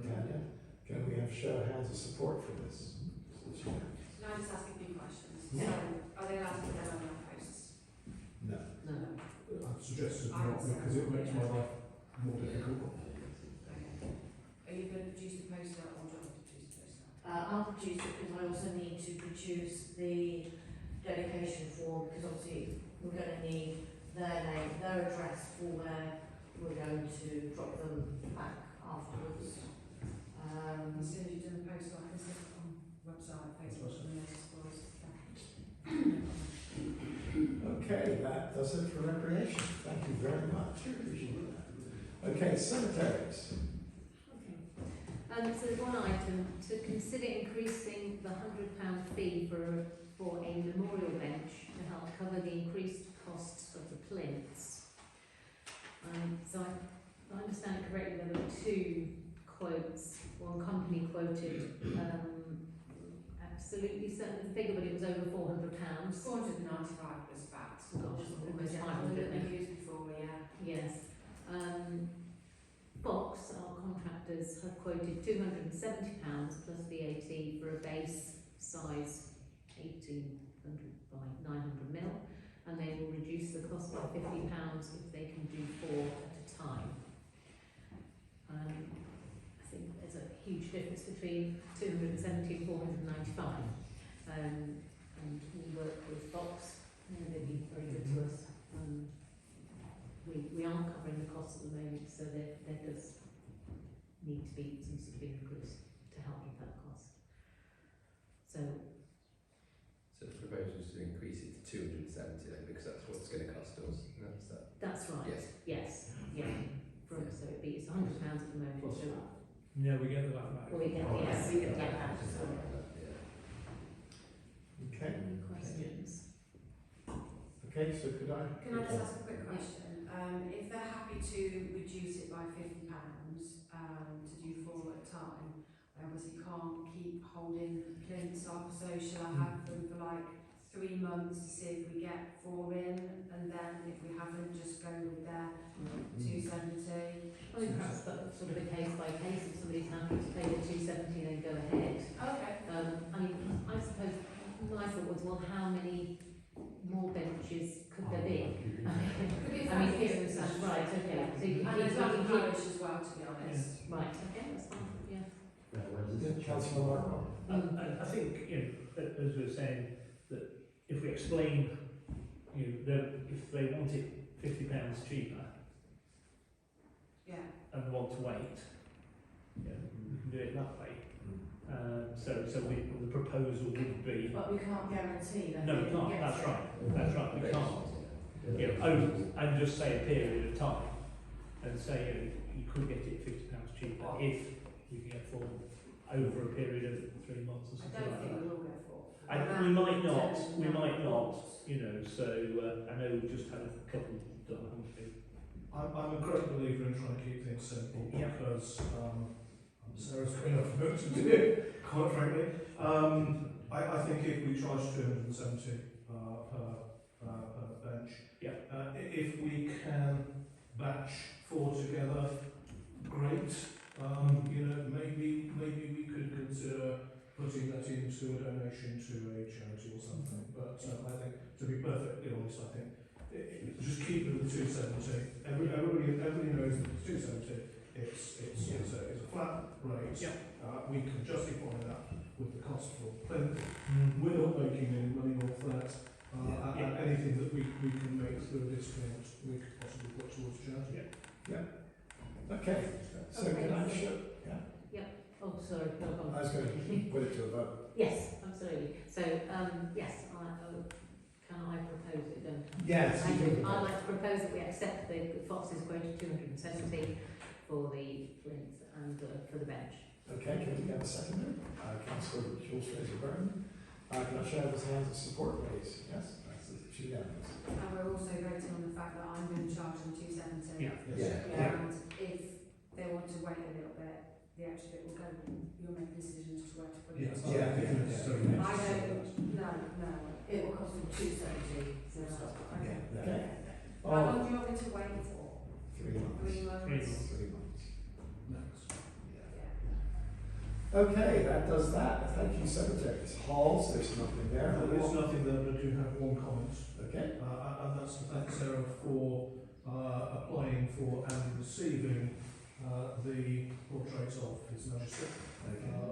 A: Tanya, can we have show of hands of support for this?
K: Can I just ask a few questions?
A: Yeah.
K: So, are they allowed to put them on their posts?
A: No.
L: No.
F: I've suggested
K: I
F: not,
K: would say
F: because it makes my life more difficult.
K: Okay. Are you going to produce the poster or do you want to produce the poster?
I: I'll produce it because I also need to produce the dedication form because obviously we're going to need their name, their address for where we're going to drop them back afterwards.
K: As soon as you've done the poster, I can set it on website, Facebook, and the schools.
A: Okay, that does it for recreation. Thank you very much. Appreciate that. Okay, cemeteries.
L: Okay. So there's one item, to consider increasing the £100 fee for a memorial bench to help cover the increased costs of the plinths. So I understand it correctly, there were two quotes. One company quoted absolutely certain figure, but it was over £400.
K: 495 plus VAT.
L: Gosh, almost
K: Yeah,
L: 500
K: that
L: then.
K: we used before, yeah.
L: Yes. Fox, our contractors, have quoted £270 plus VAT for a base size 1800 by 900 mil, and they will reduce the cost by £50 if they can do 4 at a time. I think there's a huge difference between 270 and 495, and we work with Fox, and they've been very good to us. We aren't covering the costs at the moment, so there does need to be some sort of increase to help with that cost. So
H: So the proposal is to increase it to 270 then, because that's what it's going to cost us.
L: that's right.
H: Yes.
L: Yes. Yeah. So it's £100 at the moment.
B: Plus
L: So
B: No, we get the VAT back.
L: we get yes, we get that.
A: Okay.
L: Any questions?
A: Okay, so could I?
K: Can I just ask a quick question? If they're happy to reduce it by £50 to do 4 at a time, I obviously can't keep holding plinths up, so shall I have them for like 3 months to see if we get 4 in, and then if we haven't, just go with their 270?
L: I think that's sort of a case by case. If somebody's happy to pay the 270, then go ahead.
K: Okay.
L: I mean, I suppose my thought was, well, how many more benches could there be?
K: Could be
L: I mean,
K: effective,
L: that's right, okay. So you
K: and there's other parish as well, to be honest.
L: Right, okay, that's fine, yeah.
A: Councillor Markham.
B: I think, as we were saying, that if we explain, if they want it £50 cheaper
K: Yeah.
B: and they want to wait, we can do it that way. So the proposal would be.
I: But we can't guarantee that.
B: No, we can't. That's right. We can't. And just say a period of time, and say you could get it £50 cheaper if you can get 4 over a period of 3 months or
I: I
B: something
I: don't
B: like
I: think
B: that.
I: we will go for.
B: And we might not. So I know we've just had a couple done, haven't we?
F: I'm a great believer in trying to keep things simple,
B: Yeah.
F: because Sarah's got enough work to do, quite frankly. I think if we charge 270 per bench, if we can batch 4 together, great. Maybe we could consider putting that into a donation to a charity or something. But I think, to be perfectly honest, I think just keep it at the 270. Everybody knows that it's 270. It's a flat rate. We can justify that with the cost for plinth. We're not making any money off that. And anything that we can make through a discount, we could possibly put towards charity.
A: Okay, so can I show?
L: Oh, sorry. No,
A: I was going to put it to a vote.
L: yes, absolutely. So, yes, can I propose it, don't I?
A: Yes, you can.
L: I'd like to propose that we accept the Fox's quote of 270 for the plinth and for the bench.
A: Okay, can we have a seconder? Councillor Jules Fraser-Burton. Can I show of hands of support, please? Yes, that's unanimous.
K: And we're also voting on the fact that I'm going to charge them 270.
A: Yeah.
K: And if they want to wait a little bit, the extra bit will go. You'll make a decision as to where to put it.
A: Yeah.
K: I don't. No.
I: It will cost them 270.
K: Okay.
A: Okay.
K: How long do you want me to wait for?
A: 3 months.
K: 3 months.
A: 3 months.
F: Next.
K: Yeah.
A: Okay, that does that. Thank you, Secretaries. Halls, there's nothing there.
F: There is nothing there, but I do have one comment.
A: Okay.
F: And that's to thank Sarah for applying for and receiving the portrait of His Majesty,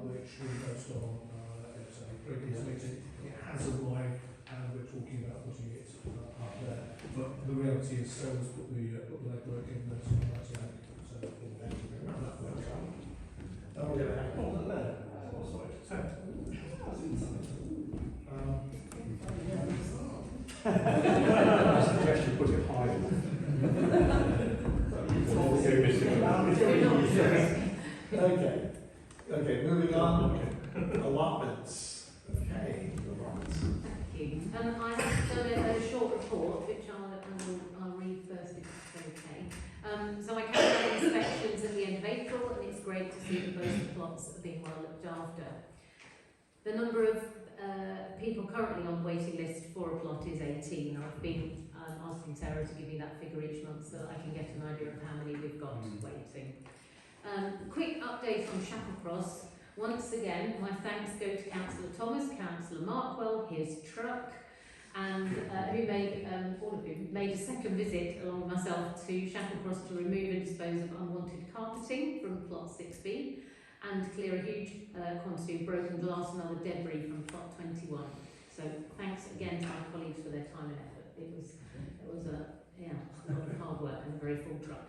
F: which we posted on at a previous meeting. It has arrived and we're talking about putting it up there. But the reality is Sarah's put the legwork in there, so that's it. So
A: Thank you very much. That works out. Now we're going to have a letter.
C: I suggest you put it higher.
A: Okay. Okay, moving on. Allotments. Okay, allotments.
L: Thank you. I have done a short report, which I'll read first if it's okay. So I carried out inspections at the end of April, and it's great to see that both the plots are being well looked after. The number of people currently on the waiting list for a plot is 18. I've been asking Sarah to give me that figure each month so that I can get an idea of how many we've got waiting. Quick update on Shacklecross. Once again, my thanks go to Councillor Thomas, Councillor Markwell, his truck, and who made, all of you, made a second visit along with myself to Shacklecross to remove and dispose of unwanted carpeting from plot 6B and clear a huge quantity of broken glass and other debris from plot 21. So thanks again to my colleagues for their time and effort. It was a lot of hard work and a very full truck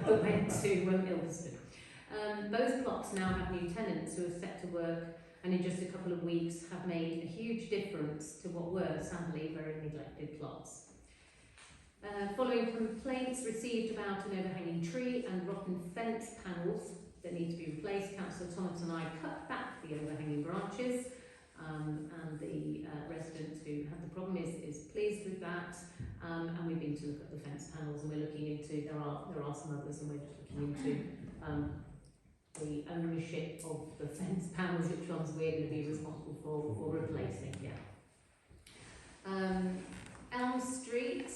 L: that went to Ilverston. Both plots now have new tenants who are set to work and in just a couple of weeks have made a huge difference to what were sadly very neglected plots. Following complaints received about an overhanging tree and rotten fence panels that need to be replaced, Councillor Thomas and I cut back the overhanging branches, and the resident who had the problem is pleased with that, and we've been to look at the fence panels, and we're looking into, there are some others, and we're just looking into the ownership of the fence panels, which ones we're going to be responsible for replacing, Elm Street,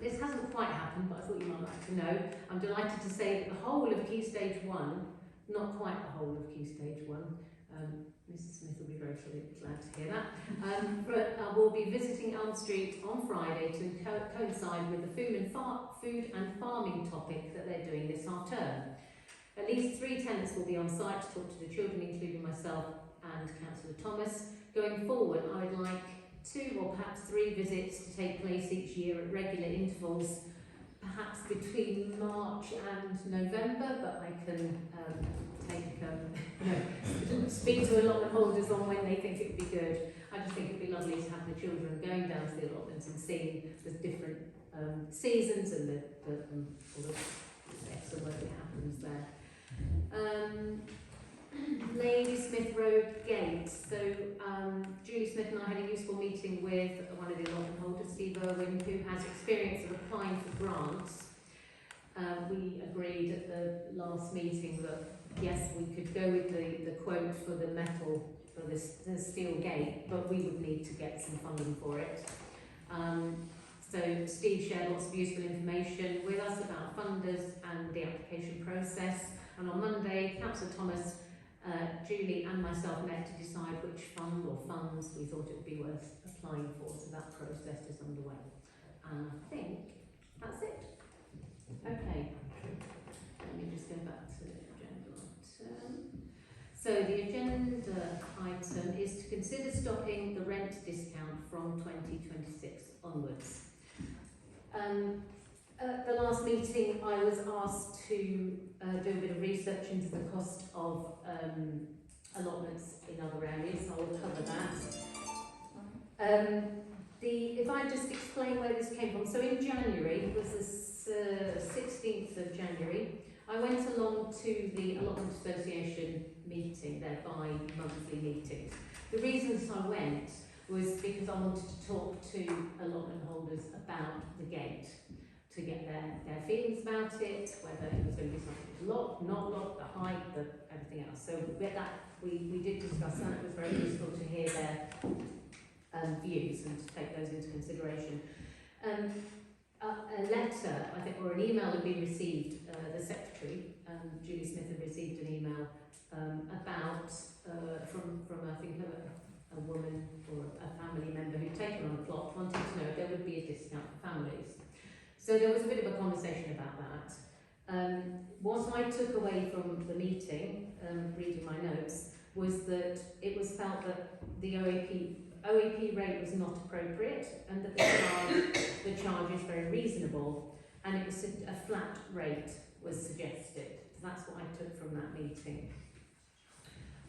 L: this hasn't quite happened, but I thought you might like to know. I'm delighted to say that the whole of Key Stage 1, not quite the whole of Key Stage 1, Mrs Smith will be very glad to hear that, but we'll be visiting Elm Street on Friday to coincide with the food and farming topic that they're doing this half term. At least 3 tenants will be on site to talk to the children, including myself and Councillor Thomas. Going forward, I would like 2 or perhaps 3 visits to take place each year at regular intervals, perhaps between March and November, but I can speak to allotment holders on when they think it would be good. I just think it would be lovely to have the children going down to the allotments and seeing the different seasons and the excellent work that happens there. Lady Smith Road Gate. So Julie Smith and I had a useful meeting with one of the allotment holders, Steve Irwin, who has experience of applying for grants. We agreed at the last meeting that yes, we could go with the quote for the metal, for the steel gate, but we would need to get some funding for it. So Steve shared lots of useful information with us about funders and the application process. And on Monday, Councillor Thomas, Julie and myself met to decide which fund or funds we thought it would be worth applying for. So that process is underway. And I think that's it. Okay. Let me just go back to the agenda item. So the agenda item is to consider stopping the rent discount from 2026 onwards. At the last meeting, I was asked to do a bit of research into the cost of allotments in other areas, so I will cover that. If I just explain where this came from, so in January, it was the 16th of January, I went along to the Allotment Association meeting, their bi-monthly meetings. The reasons I went was because I wanted to talk to allotment holders about the gate, to get their feelings about it, whether it was going to be something locked, not locked, the height, everything else. So we did discuss that. It was very useful to hear their views and to take those into consideration. A letter, I think, or an email had been received, the secretary, Julie Smith, had received an email about be a discount for families. So there was a bit of a conversation about that. What I took away from the meeting, reading my notes, was that it was felt that the OAP rate was not appropriate, and that the charge is very reasonable, and it was a flat rate was suggested. So that's what I took from that meeting.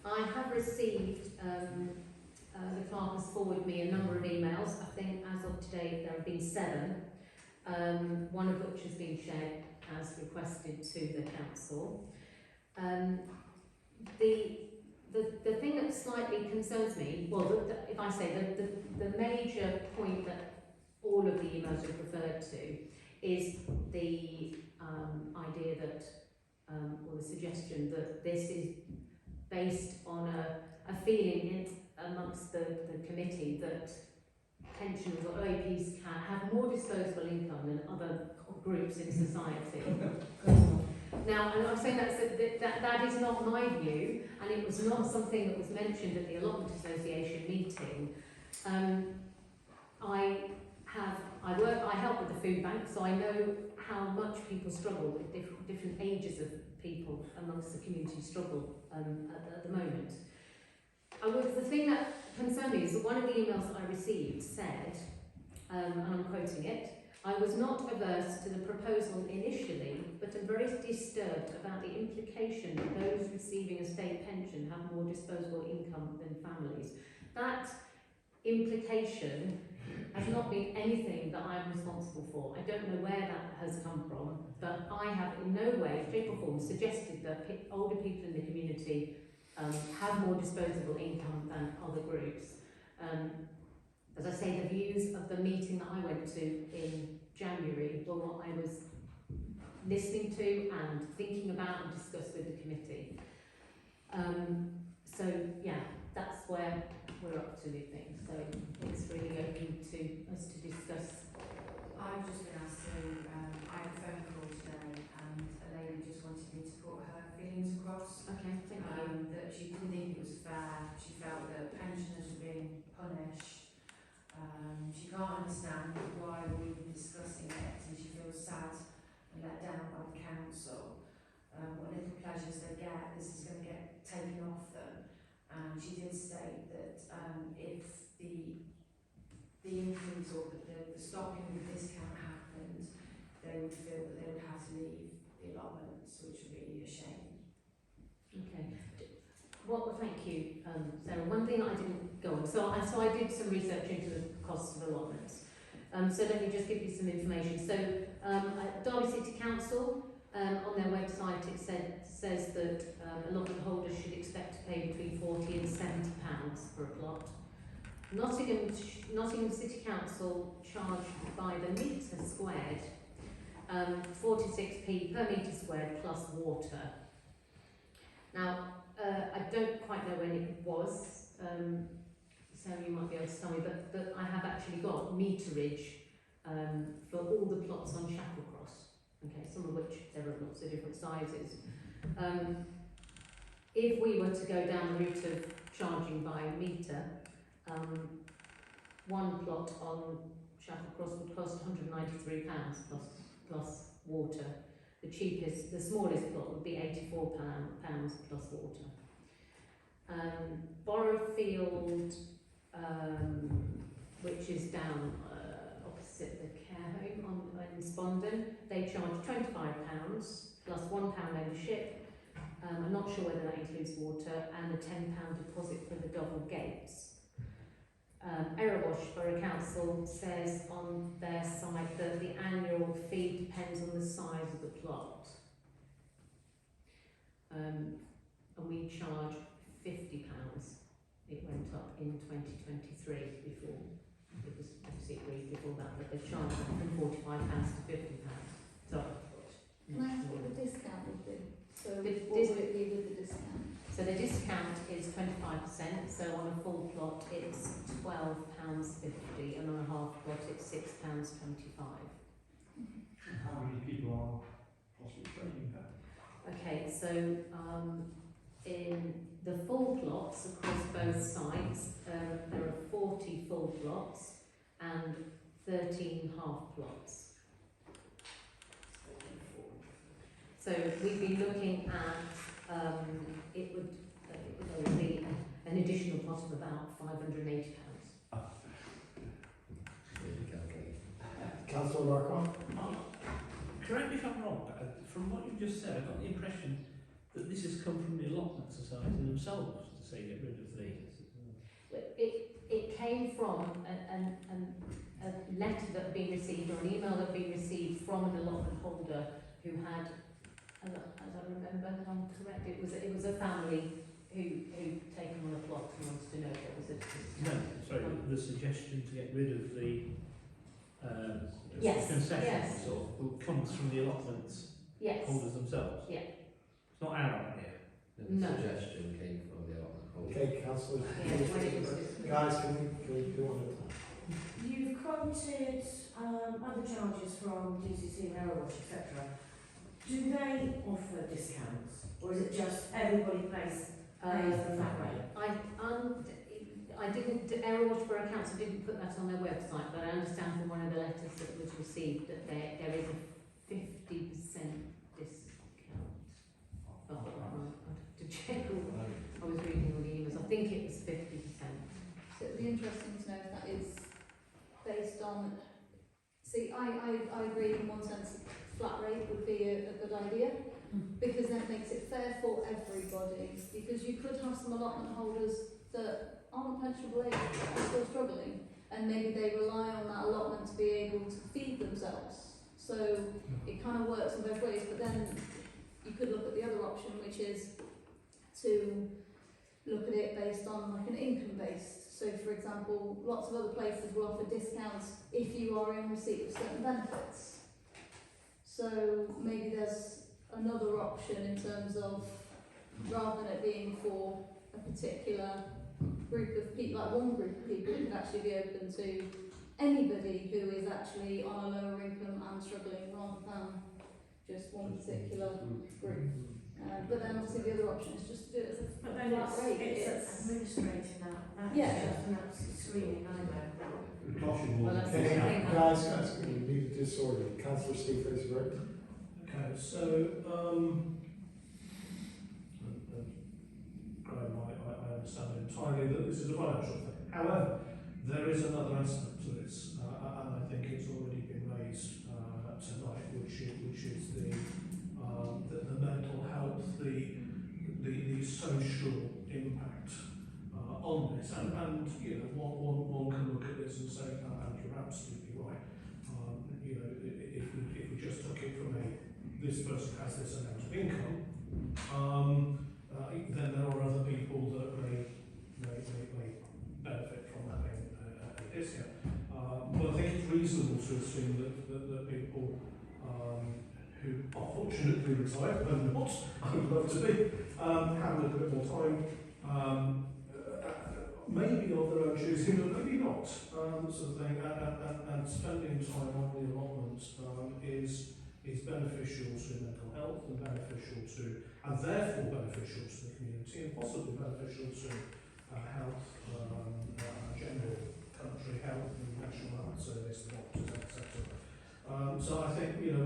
L: I have received, the clerk has forwarded me a number of emails. I think as of today there have been 7, one of which has been shared as requested to the council. The thing that slightly concerns me, well, if I say the major point that all of the emails are referred to is the idea that, or the suggestion that this is based on a feeling amongst the committee that pensioners or OAPs have more disposable income than other groups in society. Now, and I'm saying that is not my view, and it was not something that was mentioned at the Allotment Association meeting. I help with the food bank, so I know how much people struggle with different ages of people amongst the community struggle at the moment. The thing that concerned me is that one of the emails I received said, and I'm quoting it, "I was not averse to the proposal initially, but am very disturbed about the implication that those receiving a state pension have more disposable income than families." That implication has not been anything that I am responsible for. I don't know where that has come from, but I have in no way, shape or form suggested that older people in the community have more disposable income than other groups. As I say, the views of the meeting that I went to in January were what I was listening to and thinking about and discussed with the committee. So yeah, that's where we're up to with things. So it's really open to us to discuss.
K: I've just been asked to, I had a phone call today and a lady just wanted me to put her feelings across.
L: Okay, thank you.
K: That she didn't think it was fair. She felt that pensioners were being punished. She can't understand why we were discussing it, and she feels sad and let down by the council. What little pleasures they get, this is going to get taken off them. And she did state that if the increase or the stopping of the discount happened, they would feel that they would have to leave the allotments, which would be a shame.
L: Okay. Well, thank you, Sarah. One thing that I didn't go on, so I did some research into the costs of allotments. So let me just give you some information. So Derby City Council, on their website, it says that allotment holders should expect to pay between £40 and £70 for a plot. Nottingham City Council charge by the metre squared 46p per metre squared plus water. Now, I don't quite know when it was, Sarah, you might be able to tell me, but I have actually got meterage for all the plots on Shacklecross, okay, some of which there are lots of different sizes. If we were to go down the route of charging by metre, one plot on Shacklecross would cost £193 plus water. The cheapest, the smallest plot would be £84 plus water. Borrowfield, which is down opposite the care home in Spondon, they charge £25 plus £1 membership. I'm not sure whether that includes water, and a £10 deposit for the double gates. Erewash Borough Council says on their site that the annual fee depends on the size of the plot. And we charge £50. It went up in 2023 before. It was obviously agreed before that, but they charged from £45 to £50. So,
J: Can I ask what the discount would be? So
L: The
J: what would it be with the discount?
L: so the discount is 25%, so on a full plot it's £12.50, and on a half plot it's £6.25.
M: How many people are possibly trading that?
L: Okay, so in the full plots across both sites, there are 40 full plots and 13 half plots. So we'd be looking at, it would be an additional cost of about £580.
A: Councillor Markon?
B: Correct me if I'm wrong, but from what you've just said, I got the impression that this has come from the allotment society themselves to say get rid of the.
L: It came from a letter that had been received, or an email that had been received from an allotment holder who had, as I remember, and I'm correct, it was a family who'd taken on a plot and wanted to know what was it.
B: No, sorry, the suggestion to get rid of the
L: Yes,
B: concessions
L: yes.
B: comes from the allotments
L: Yes.
B: holders themselves.
L: Yeah.
B: It's not our idea.
H: The
L: No.
H: suggestion came from the allotment holder.
A: Okay, councillor.
L: Yeah, when it was
A: Guys, can we do one at a time?
I: You've quoted other charges from DCC and Aerowash, etc. Do they offer discounts, or is it just everybody pays the flat rate?
L: I didn't, Aerowash Borough Council didn't put that on their website, but I understand from one of the letters that was received that there is a 50% discount. Oh, I'd have to check all, I was reading all the emails, I think it was 50%.
J: So it'd be interesting to know if that is based on. See, I agree in one sense, flat rate would be a good idea, because then it makes it fair for everybody. Because you could have some allotment holders that aren't pensionable age and still struggling, and maybe they rely on that allotment to be able to feed themselves. So it kind of works in both ways. But then you could look at the other option, which is to look at it based on like an income based. So for example, lots of other places will offer discounts if you are in receipt of certain benefits. So maybe there's another option in terms of, rather than it being for a particular group of people, like one group of people, it could actually be open to anybody who is actually on a lower income and struggling, rather than just one particular group. But then obviously the other option is just to do it as a
I: But then
J: flat rate.
I: it's administrating that.
J: Yeah.
I: It's just an absolute screaming nightmare.
L: Well, that's
A: Okay,
L: the thing.
A: guys, we need to disorder. Councillor Stephens, right?
F: Okay, so Graham, I understand entirely that this is a financial thing. However, there is another aspect to this, and I think it's already been raised tonight, which is the mental health, the social impact on this, and you know, one can look at this and say, and you're absolutely right. You know, if we just took it from this person has this amount of income, then there are other people that may benefit from having a discount. But I think it's reasonable to assume that people who are fortunately retired, and not, I would love to be, have a little bit more time, maybe of their own choosing, but maybe not, sort of thing, and spending time on the allotment is beneficial to mental health and beneficial to, and therefore beneficial to the community, and possibly beneficial to health, general country health and national health service, doctors, etc. So I think, you know,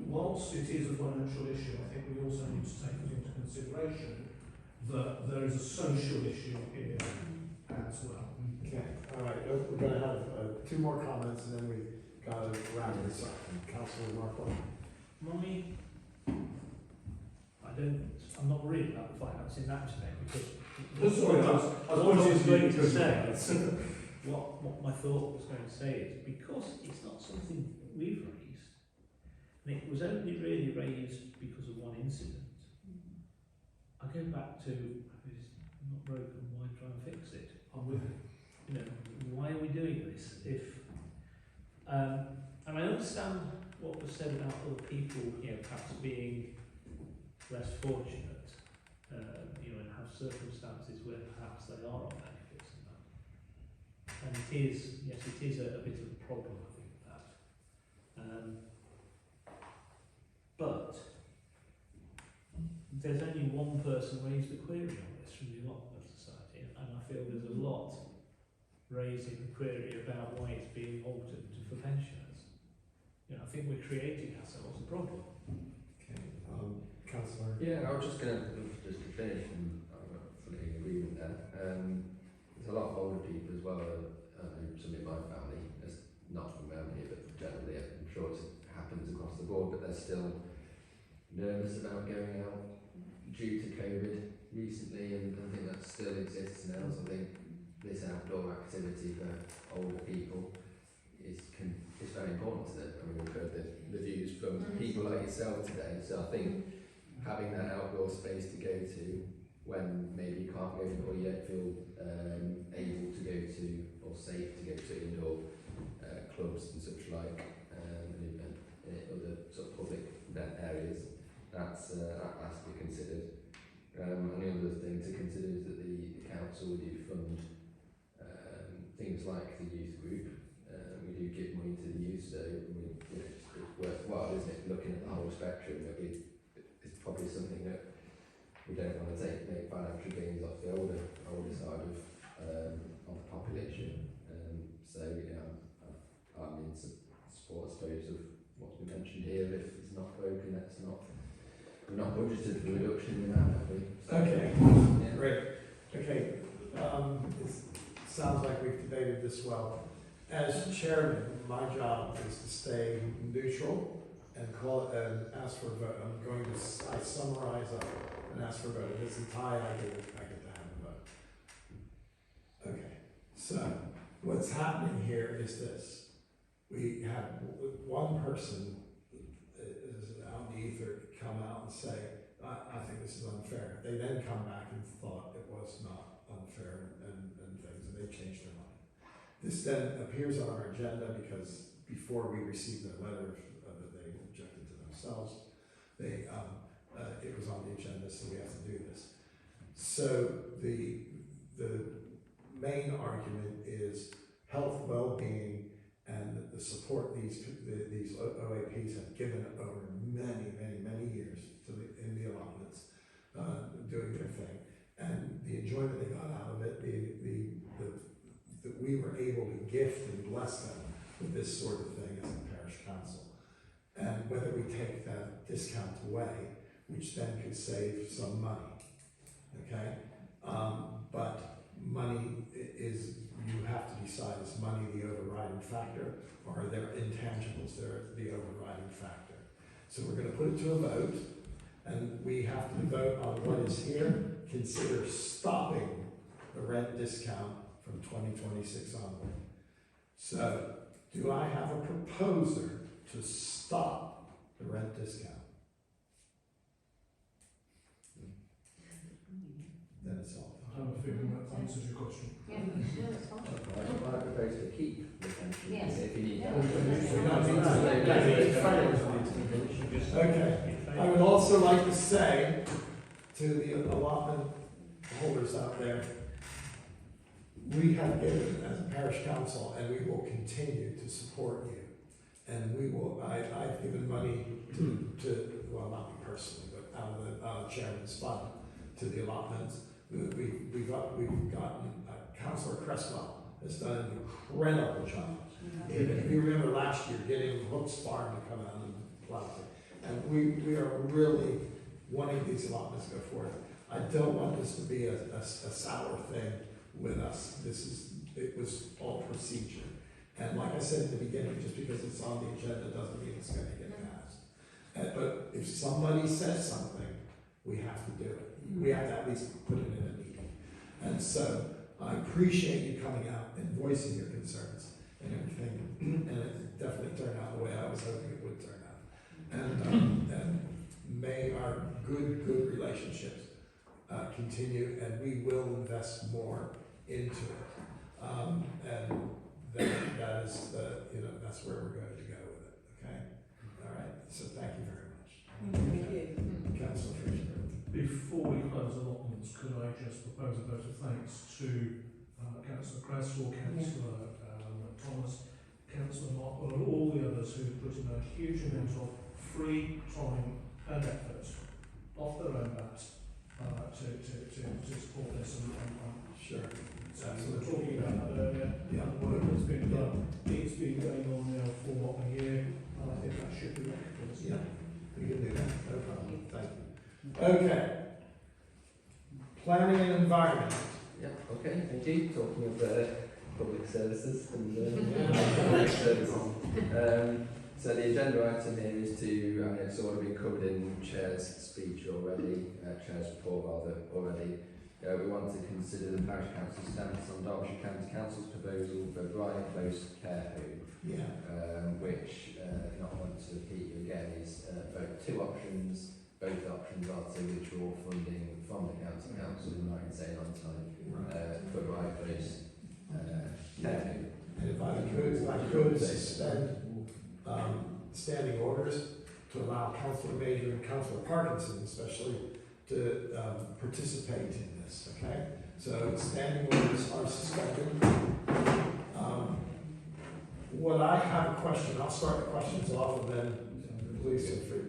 F: whilst it is a financial issue, I think we also need to take into consideration that there is a social issue here as well.
A: Okay, all right, we're going to have two more comments and then we got to wrap this up. Councillor Markle.
B: I'm not worried about the finance in that respect, because
F: Sorry, I was
B: going to say, what my thought was going to say is, because it's not something we've raised, and it was only really raised because of one incident, I go back to, if it's not broken, why try and fix it? You know, why are we doing this? And I understand what was said about other people, you know, perhaps being less fortunate, you know, and have circumstances where perhaps they are on benefits and that. And it is, yes, it is a bit of a problem, I think, that. But there's only one person raised a query on this from the Allotment Society, and I feel there's a lot raising a query about why it's being altered for pensioners. You know, I think we're creating ourselves a problem.
A: Okay, councillor?
H: Yeah, I was just going to finish, and I'm fully in agreement there. There's a lot of older people as well, some in my family, it's not from around here, but generally I'm sure it happens across the board, but they're still nervous about going out due to COVID recently, and I think that still exists now. So I think this outdoor activity for older people is very important to them. I mean, we've heard the views from people like yourself today, so I think having that outdoor space to go to when maybe you can't go to or yet feel able to go to or safe to go to indoor clubs and such like, and other sort of public event areas, that has to be considered. And the other thing to consider is that the council do fund things like the youth group. We do give money to the youth, so it's worthwhile, isn't it, looking at the whole spectrum. That it's probably something that we don't want to make financial gains off the older side of the population. So I'm in support, I suppose, of what's been mentioned here. If it's not broken, we're not budgeted for reduction in that, have we? So,
A: Okay,
H: yeah.
A: great. Okay, it sounds like we've debated this well. As chairman, my job is to stay neutral and ask for a vote. I summarize up and ask for a vote. If it's a tie, I get to have a vote. Okay, so what's happening here is this. We have one person is out in the ether come out and say, I think this is unfair. They then come back and thought it was not unfair and things, and they changed their mind. This then appears on our agenda because before we received the letter that they objected to themselves, it was on the agenda, so we have to do this. So the main argument is health, well-being, and the support these OAPs have given over many years in the allotments, doing their thing, and the enjoyment they got out of it, that we were able to gift and bless them with this sort of thing as a parish council. And whether we take that discount away, which then could save some money, okay? But money is, you have to decide, is money the overriding factor, or are there intangibles that are the overriding factor? So we're going to put it to a vote, and we have to vote on what is here. Consider stopping the rent discount from 2026 onward. So, do I have a proposer to stop the rent discount? Then it's all.
F: I have a feeling that answers your question.
L: Yeah, no, it's fine.
H: I propose to keep the pension.
L: Yes.
H: If you need
A: Okay. I would also like to say to the allotment holders out there, we have given as a parish council, and we will continue to support you. And we will. I've given money to well, not me personally, but out of the chairman's fund to the allotments. We've gotten Councillor Cresswell has done an incredible job. If you remember last year, getting Hooks Farm to come out and plow it, and we are really wanting these allotments to go forward. I don't want this to be a sour thing with us. It was all procedure. And like I said at the beginning, just because it's on the agenda doesn't mean it's going to get passed. But if somebody says something, we have to do it. We have to at least put it in a meeting. And so I appreciate you coming out and voicing your concerns and everything. And it definitely turned out the way I was hoping it would turn out. And may our good relationships continue, and we will invest more into it. And that is that's where we're going to go with it. Okay. All right. So thank you very much.
E: Thank you.
A: Councillor Fisher.
F: Before we close allotments, could I just propose a vote of thanks to Councillor Cresswell, Councillor Thomas, Councillor Markwell, and all the others who put in a huge amount of free time and effort off their own bat to support this. And
A: Sure.
B: So we were talking about that earlier.
A: Yeah.
B: The work that's been done. It's been going on now for a year, and I think that should be recognised.
A: Yeah, we can do that, no problem, thank you. Okay. Planning and environment.
H: Yeah, okay, thank you. Talking of public services and
A: Yeah.
H: public services. So the agenda item here is to, it's already been covered in Chair's speech already, Chair's report rather already. We want to consider the Parish Council's stance on Derbyshire County Council's proposal for Briar Close Care Home,
A: Yeah.
H: which, not want to repeat again, is both two options. Both options are to withdraw funding from the County Council, right, and say on time, for Briar Close Care Home.
A: And if I could suspend standing orders to allow Councillor Major and Councillor Parkinson especially to participate in this, okay? So standing orders are suspended. What I have a question, I'll start the questions off and then please feel free.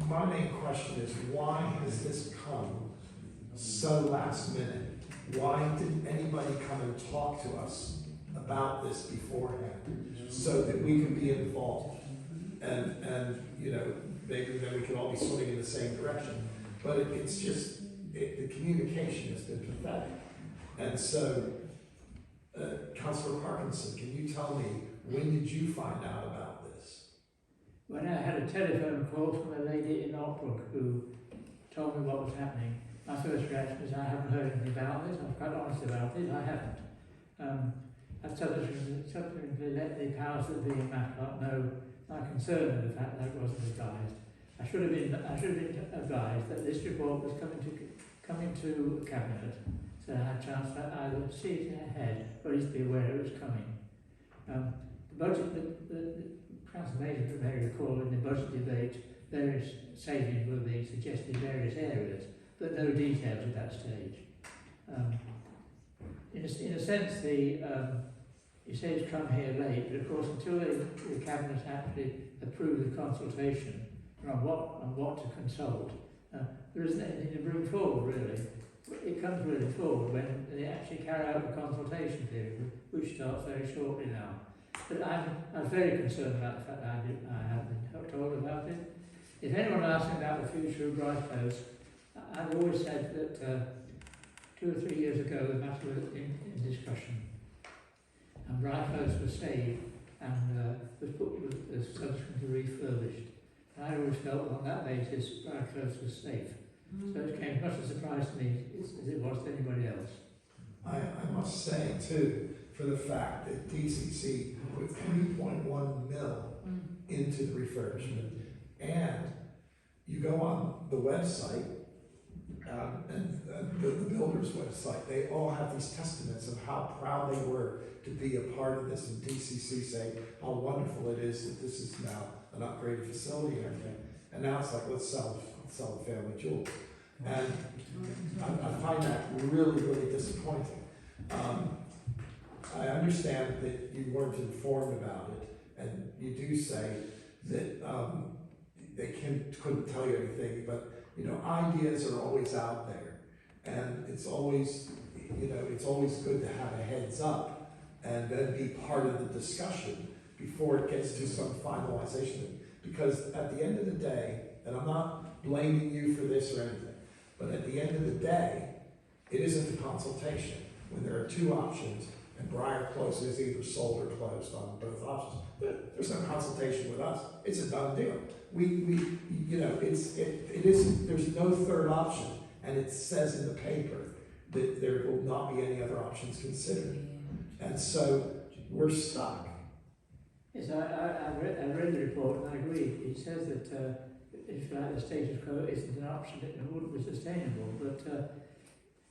A: My main question is, why has this come so last minute? Why didn't anybody come and talk to us about this beforehand so that we could be involved? And you know, maybe then we could all be swimming in the same direction. But it's just, the communication has been pathetic. And so, Councillor Parkinson, can you tell me, when did you find out about this?
N: When I had a telephone call from a lady in Ockbrook who told me what was happening, my first reaction was, I haven't heard anything about this. I'm quite honest about it, I haven't. I've subsequently let the powers that be in Matlock know my concern with the fact that it wasn't advised. I should have been advised that this report was coming to Cabinet, so I had a chance to either see it ahead or at least be aware it was coming. The budget, the Council Major may recall in the budget debate, various savings were being suggested in various areas, but no details at that stage. In a sense, you say it's come here late, but of course until the Cabinet actually approved the consultation on what to consult, there isn't anything to bring forward really. It comes really forward when they actually carry out the consultation period, which starts very shortly now. But I'm very concerned about the fact that I haven't been told about it. If anyone asks me about the future of Bright Close, I've always said that 2 or 3 years ago the matter was in discussion. And Bright Close was saved and was subsequently refurbished. And I always felt on that basis Bright Close was safe. So it came much as a surprise to me as it was to anybody else.
A: I must say too, for the fact that DCC put 3.1 mil into the refurbishment, and you go on the website and the builder's website, they all have these testaments of how proud they were to be a part of this, and DCC say how wonderful it is that this is now an upgraded facility and everything. And now it's like, let's sell the family jewels. And I find that really, really disappointing. I understand that you weren't informed about it, and you do say that they couldn't tell you anything, but you know, ideas are always out there, and it's always, you know, it's always good to have a heads up and then be part of the discussion before it gets to some finalization. Because at the end of the day, and I'm not blaming you for this or anything, but at the end of the day, it isn't a consultation. When there are two options, and Briar Close is either sold or closed on both options, there's no consultation with us. It's a done deal. We you know, it isn't, there's no third option, and it says in the paper that there will not be any other options considered. And so we're stuck.
N: Yes, I read the report and I agree. It says that if like the status quo isn't an option, it wouldn't be sustainable. But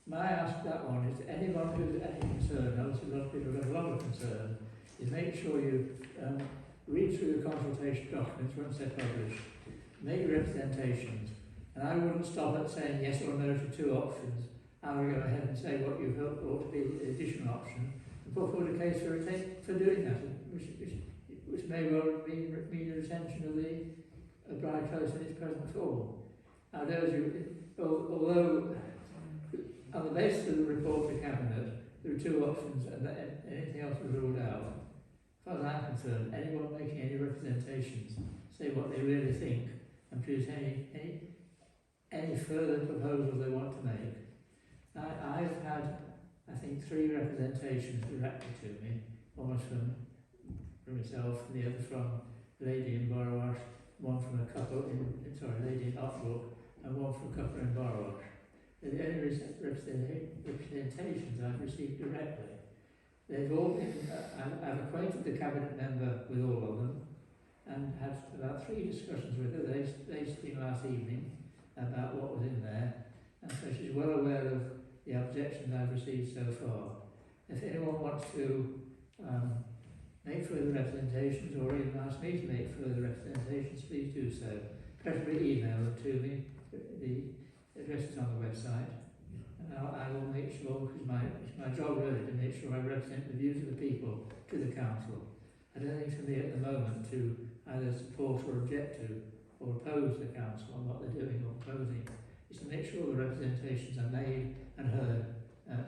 N: may I ask that one, is anyone who's any concern, obviously a lot of people have a lot of concern, is make sure you read through the consultation documents once they're published, make representations, and I wouldn't stop at saying yes or no to two options. I would go ahead and say what you felt ought to be the additional option, and put forward a case for doing that, which may well mean the retention of the Briar Close in its present form. Now, although on the basis of the report to Cabinet, there are two options, and anything else was ruled out. As far as I'm concerned, anyone making any representations say what they really think and produce any further proposals they want to make. I've had, I think, 3 representations directed to me. One was from myself, and the other from a lady in Borough, one from a couple lady in Ockbrook, and one from a couple in Borough. They're the only representations I've received directly. They've all been, I've acquainted the Cabinet member with all of them, and had about 3 discussions with her. They seen last evening about what was in there, and so she's well aware of the objections I've received so far. If anyone wants to make further representations, or even ask me to make further representations, please do so. Preferably email them to me. The address is on the website, and I will make sure, because it's my job really to make sure I represent the views of the people to the council. I don't think for me at the moment to either support or object to or oppose the council on what they're doing or proposing. It's to make sure the representations are made and heard,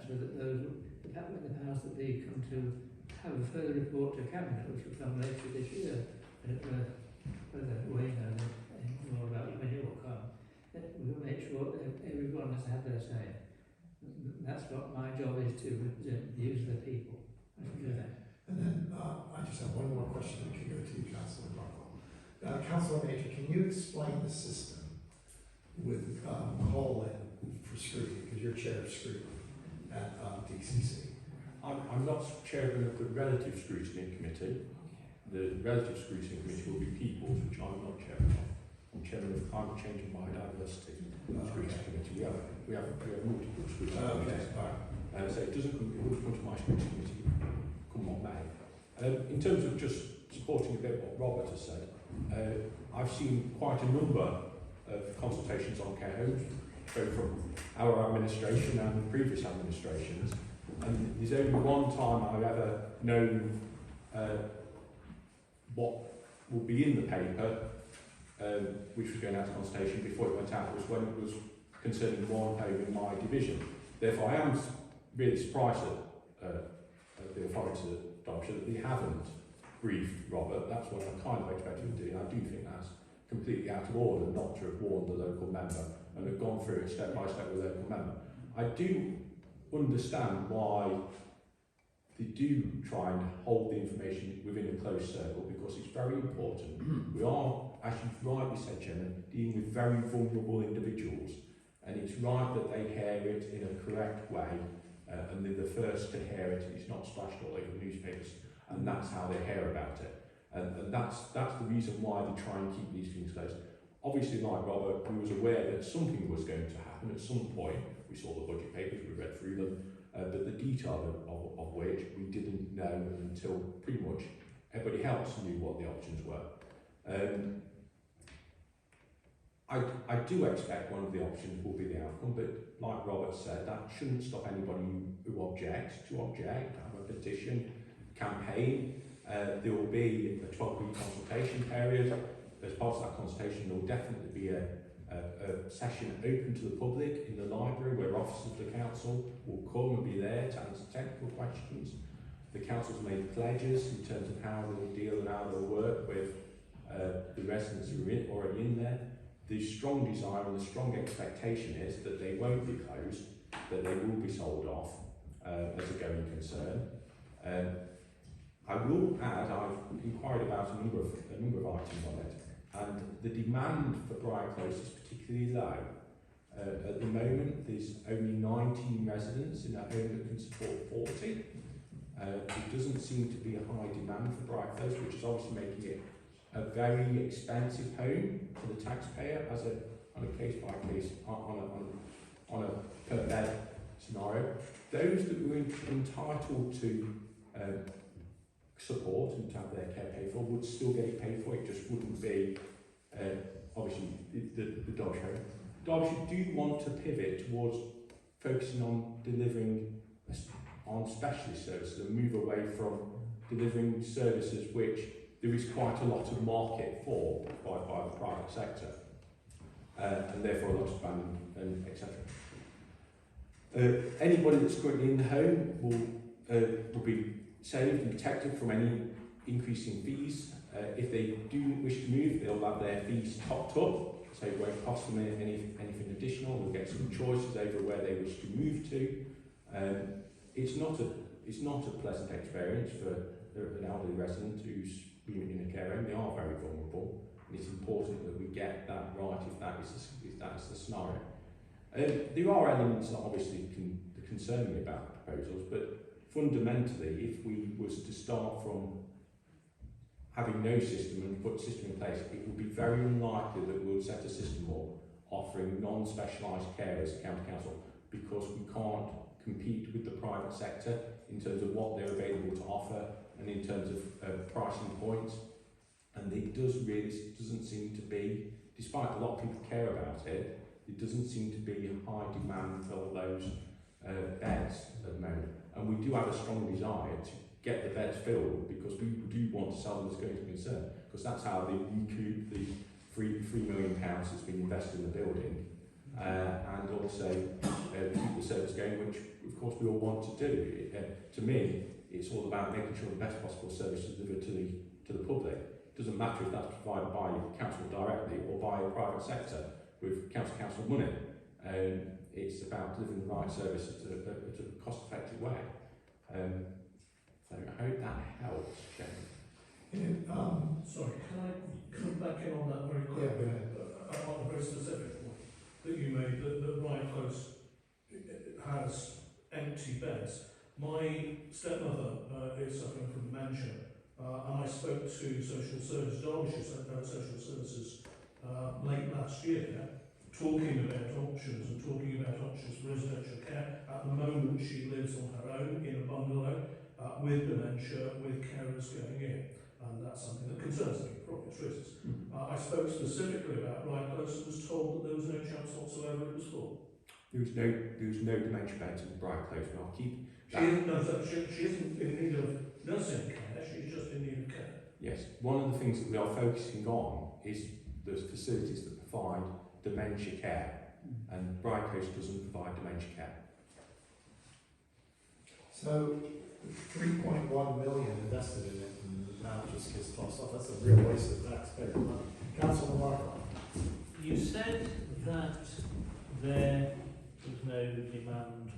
N: so that those, when the powers that be come to have a further report to Cabinet, which will come later this year, whether Wayne knows anything more about it when it will come, that we will make sure that everyone has had their say. That's what my job is, to represent the views of the people. I should do that.
A: And then I just have one more question that can go to you, Councillor Rockwell. Councillor Major, can you explain the system with call-in for scrutiny, because you're chair of scrutiny at DCC?
O: I'm not chairman of the relative scrutiny committee. The relative scrutiny committee will be people's, which I'm not chairman of. I'm chairman of climate change and biodiversity scrutiny committee. We have multiple scrutiny committees. So it wouldn't come to my scrutiny committee, come what may. In terms of just supporting a bit what Robert has said, I've seen quite a number of consultations on care homes, both from our administration and previous administrations, and there's only one time I've ever known what will be in the paper, which was going out to consultation before it went out, was when it was concerning one home in my division. Therefore, I am really surprised at the authorities at Derbyshire that they haven't briefed Robert. That's what I kind of expected him to do, and I do think that's completely out of order not to have warned the local member and have gone through it step by step with the local member. I do understand why they do try and hold the information within a closed circle, because it's very important. We are, as you've rightly said, Chairman, dealing with very vulnerable individuals, and it's right that they hear it in a correct way, and they're the first to hear it. It's not splashed all over the newspapers, and that's how they hear about it. And that's the reason why they try and keep these things closed. Obviously, like Robert, we was aware that something was going to happen at some point. We saw the budget papers, we read through them, but the detail of which we didn't know until pretty much everybody else knew what the options were. I do expect one of the options will be the outcome, but like Robert said, that shouldn't stop anybody who objects to object, have a petition, campaign. There will be a 12-week consultation period. As part of that consultation, there will definitely be a session open to the public in the library where officers of the council will come and be there to answer technical questions. The council's made pledges in terms of how they will deal and how they will work with the residents who are already in there. The strong desire and the strong expectation is that they won't be closed, that they will be sold off as a going concern. I will add, I've inquired about a number of items on it, and the demand for Briar Close is particularly low. At the moment, there's only 19 residents in a home that can support 40. There doesn't seem to be a high demand for Briar Close, which is obviously making it a very expensive home for the taxpayer as on a case-by-case, on a per-bed scenario. Those that were entitled to support and to have their care paid for would still get it paid for. It just wouldn't be obviously the Derbyshire home. Derbyshire do want to pivot towards focusing on delivering on specialist services and move away from delivering services which there is quite a lot of market for by the private sector, and therefore a lot of funding and etc. Anybody that's currently in the home will be saved and protected from any increasing fees. If they do wish to move, they'll have their fees topped up, so it won't cost them anything additional. They'll get some choices over where they wish to move to. It's not a pleasant experience for an elderly resident who's been in a care home. They are very vulnerable, and it's important that we get that right if that is the scenario. There are elements that obviously concern me about the proposals, but fundamentally, if we was to start from having no system and put a system in place, it would be very unlikely that we'll set a system up offering non-specialised carers at county council, because we can't compete with the private sector in terms of what they're available to offer and in terms of pricing points. And it doesn't seem to be, despite a lot of people care about it, there doesn't seem to be a high demand for all those beds at the moment. And we do have a strong desire to get the beds filled, because we do want to sell them as going to concern, because that's how they recoup the £3 million that's been invested in the building, and also keep the service going, which of course we all want to do. To me, it's all about making sure the best possible service is delivered to the public. It doesn't matter if that's provided by council directly or by a private sector with council money. It's about delivering the right service at a cost-effective way. So I hope that helps, Jamie.
F: Sorry, can I come back in on that very quickly?
A: Yeah, go ahead.
F: On a very specific point that you made, that Ryan Close has empty beds. My stepmother is suffering from dementia, and I spoke to Social Services, Derbyshire Social Services, late last year, talking about options and talking about options for residential care. At the moment, she lives on her own in a bungalow with dementia, with carers going in, and that's something that concerns me for obvious reasons. I spoke specifically about Ryan Close and was told that there was no chance whatsoever it was full.
O: There was no dementia beds in Bright Close, and I'll keep that.
F: She isn't in need of nursing care, she's just in need of care.
O: Yes, one of the things that we are focusing on is the facilities that provide dementia care, and Bright Close doesn't provide dementia care.
A: So 3.1 million invested in it, and now it just gets tossed off. That's a real waste of taxpayer money. Councillor Markle.
B: You said that there was no demand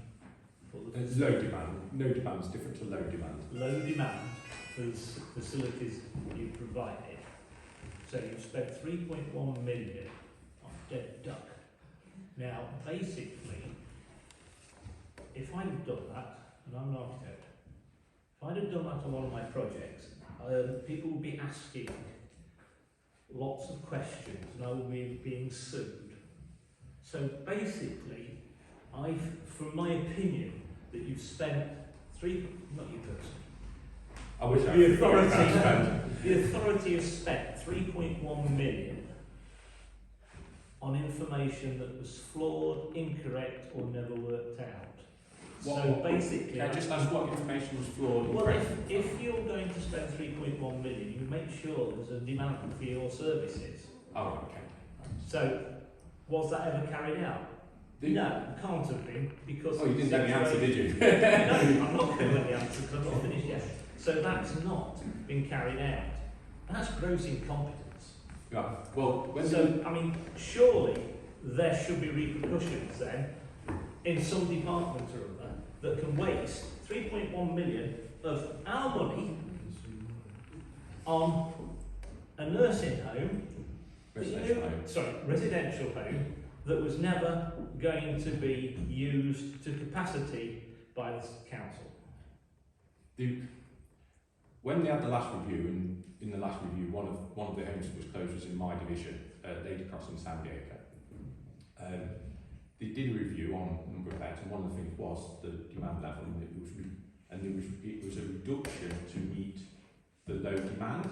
B: for the
O: Low demand. No demand is different to low demand.
B: low demand for the facilities you provided. So you spent 3.1 million on dead duck. Now, basically, if I'd have done that, and I'm an architect, if I'd have done that on one of my projects, people would be asking lots of questions and I would be being sued. So basically, from my opinion, that you've spent not you personally,
O: I wish I
B: the
O: could
B: authority has spent 3.1 million on information that was flawed, incorrect, or never worked out. Basically,
O: can I just ask what information was flawed?
B: Well, if you're going to spend 3.1 million, you make sure there's a demand for your services.
O: Oh, okay.
B: So, was that ever carried out? No, it can't have been, because...
O: Oh, you didn't let me answer, did you?
B: No, I'm not going to let you answer because I'm not finished yet. So that's not been carried out. That's gross incompetence.
O: Yeah. Well,
B: I mean, surely there should be repercussions then in some department or other that can waste 3.1 million of our money on a nursing home, residential home, that was never going to be used to capacity by the council.
O: When they had the last review, and in the last review, one of the homes that was closed was in my division, Lady Cross in San Diego. They did a review on a number of beds, and one of the things was the demand level, and it was a reduction to meet the low demand.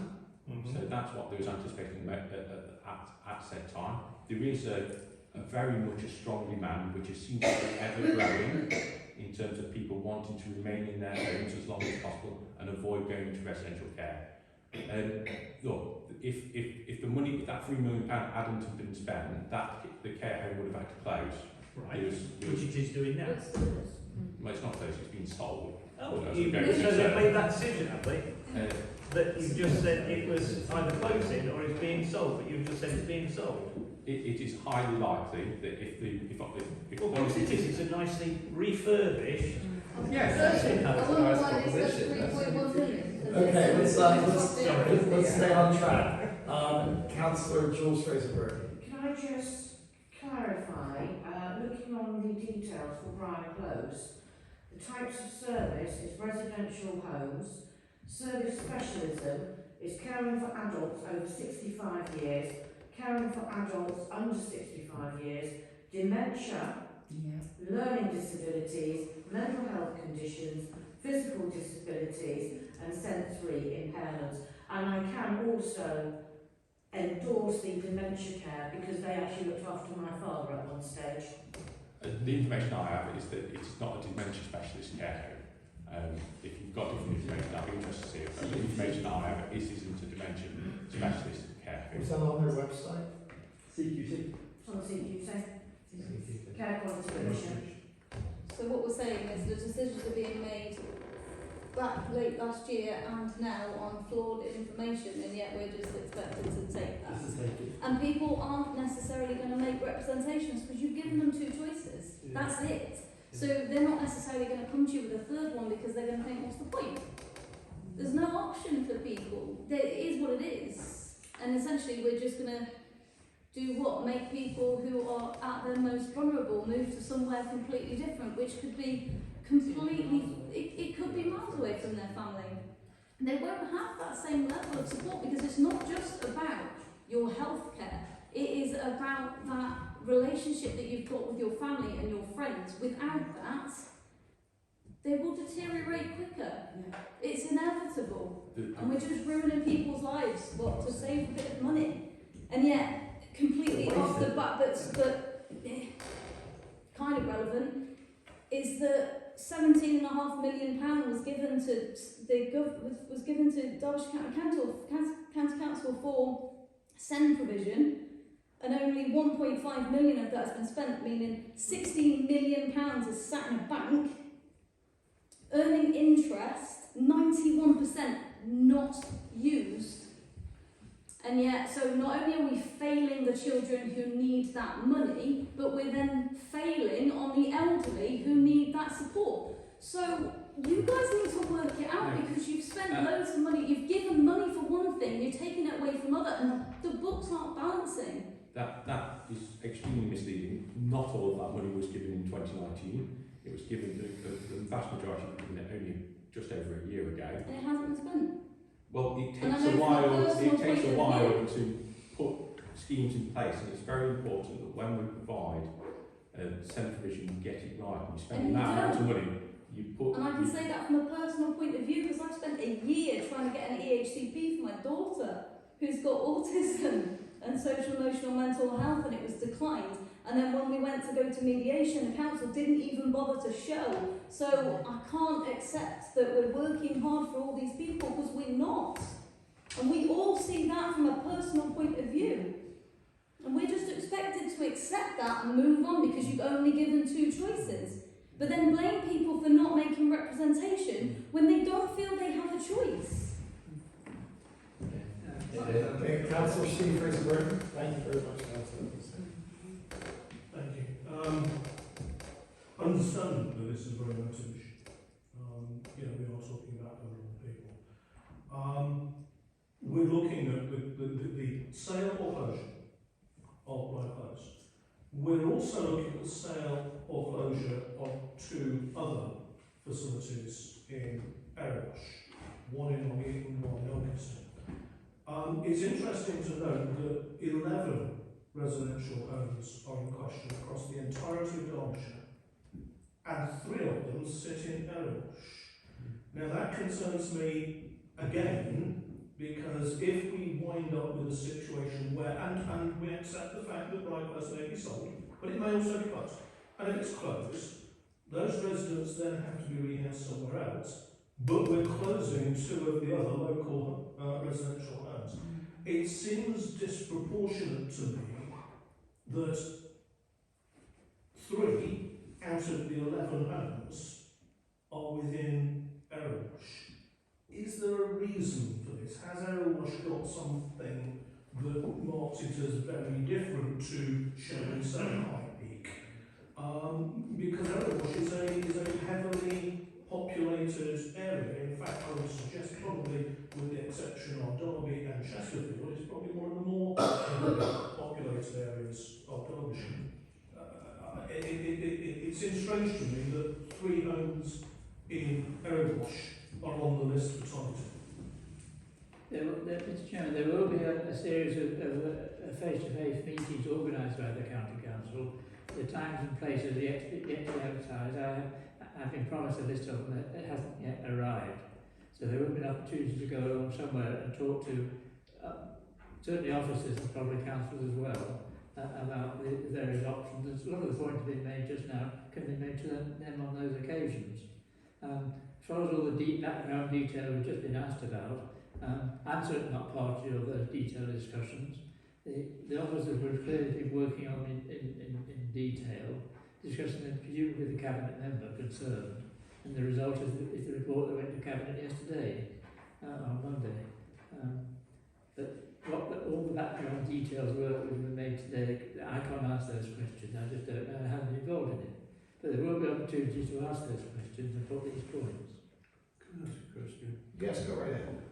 O: So that's what they was anticipating at said time. There is a very much a strong demand, which seems to be ever growing in terms of people wanting to remain in their homes as long as possible and avoid going into residential care. Look, if that £3 million hadn't been spent, the care home would have had to close.
B: Right, which it is doing now.
O: Well, it's not closed, it's been sold.
B: Oh,
O: As
B: you,
O: we go
B: so
O: to
B: they've made that decision, have they?
O: Uh,
B: That you've just said it was either closing or it's being sold, but you've just said it's being sold.
O: it is highly likely that if
B: Well, of course it is, it's a nicely refurbished.
O: yes,
J: I wonder why they said 3.1 million.
A: Okay, let's stay on track. Councillor Jules Fraser-Burke.
I: Can I just clarify, looking on the details for Briar Close, the types of service is residential homes, service specialism is caring for adults over 65 years, caring for adults under 65 years, dementia, learning disabilities, mental health conditions, physical disabilities and sensory impairments. And I can also endorse the dementia care because they actually looked after my father at one stage.
O: the information I have is that it's not a dementia specialist care home. If you've got different information, I'd be interested to see it. But the information I have is isn't a dementia specialist care home.
A: Is that on their website?
M: CQC.
I: It's on the CQC. Care Quality Commission.
J: So what we're saying is the decisions are being made back late last year and now on flawed information, and yet we're just expected to take that. And people aren't necessarily going to make representations because you've given them two choices.
F: Yeah.
J: That's it. So they're not necessarily going to come to you with a third one because they're going to think, what's the point? There's no option for people. It is what it is. And essentially we're just going to do what? Make people who are at their most vulnerable move to somewhere completely different, which could be completely, it could be miles away from their family. And they won't have that same level of support because it's not just about your health care. It is about that relationship that you've got with your family and your friends. Without that, they will deteriorate quicker. It's inevitable. And we're just ruining people's lives, what, to save a bit of money. And yet, completely off the bat, but kind of relevant, is that £17.5 million was given to was given to Derbyshire County Council for SEND provision, and only 1.5 million of that has been spent, meaning £16 million is sat in a bank, earning interest, 91% not used. And yet, so not only are we failing the children who need that money, but we're then failing on the elderly who need that support. So you guys need to work it out because you've spent loads of money, you've given money for one thing, you're taking it away from other, and the books aren't balancing.
O: That is extremely misleading. Not all of that money was given in 2019. It was given, the vast majority was given only just over a year ago.
J: And it hasn't been spent.
O: Well, it takes a while to put schemes in place, and it's very important that when we provide SEND provision, you get it right. And you spend that amount of money, you put...
J: And I can say that from a personal point of view because I spent a year trying to get an EHCP for my daughter who's got autism and social, emotional, mental health, and it was declined. And then when we went to go to mediation, the council didn't even bother to show. So I can't accept that we're working hard for all these people because we're not. And we all see that from a personal point of view. And we're just expected to accept that and move on because you've only given two choices. But then blame people for not making representation when they don't feel they have a choice.
A: Okay, Councillor Steve Fraser-Burke. Thank you very much, Councillor.
F: Thank you. Understanding that this is a very motive issue. We are talking about vulnerable people. We're looking at the sale or closure of Briar Close. We're also looking at the sale or closure of two other facilities in Parish, one in Ockbrook and one in Ilkeston. It's interesting to note that 11 residential homes are in question across the entirety of Derbyshire, and 3 of them sit in Parish. Now that concerns me again, because if we wind up with a situation where, and we accept the fact that Briar Close may be sold, but it may also be closed, and if it's closed, those residents then have to be rehoused somewhere else, but we're closing 2 of the other local residential homes. It seems disproportionate to me that 3 11 homes are within Erewash. Is there a reason for this? Has Erewash got something that marks it as very different to, shall we say, High Peak? Because Erewash is a heavily populated area. In fact, I would suggest probably, with the exception of Derby and Chesterfield, it's probably one of the more populated areas of Derbyshire. It seems strange to me that 3 homes in Erewash are on the list for targeting.
N: Mr Chairman, there will be a series of face-to-face meetings organised by the County Council. The times and places are yet to be advertised. I've been promised a list of them that hasn't yet arrived. So there will be an opportunity to go along somewhere and talk to certainly officers and probably councils as well about the various options. A lot of the points being made just now can be made to them on those occasions. As far as all the deep background detail we've just been asked about, I'm certainly not party of those detailed discussions. The officers would clearly be working on in detail, discussing them presumably with the Cabinet member concerned, and the result is the report that went to Cabinet yesterday, on Monday. But all the background details work that were made today, I can't answer those questions, I just don't know, I haven't been involved in it. But there will be opportunities to ask those questions and put these points.
C: Can I ask a question?
A: Yes, go right ahead.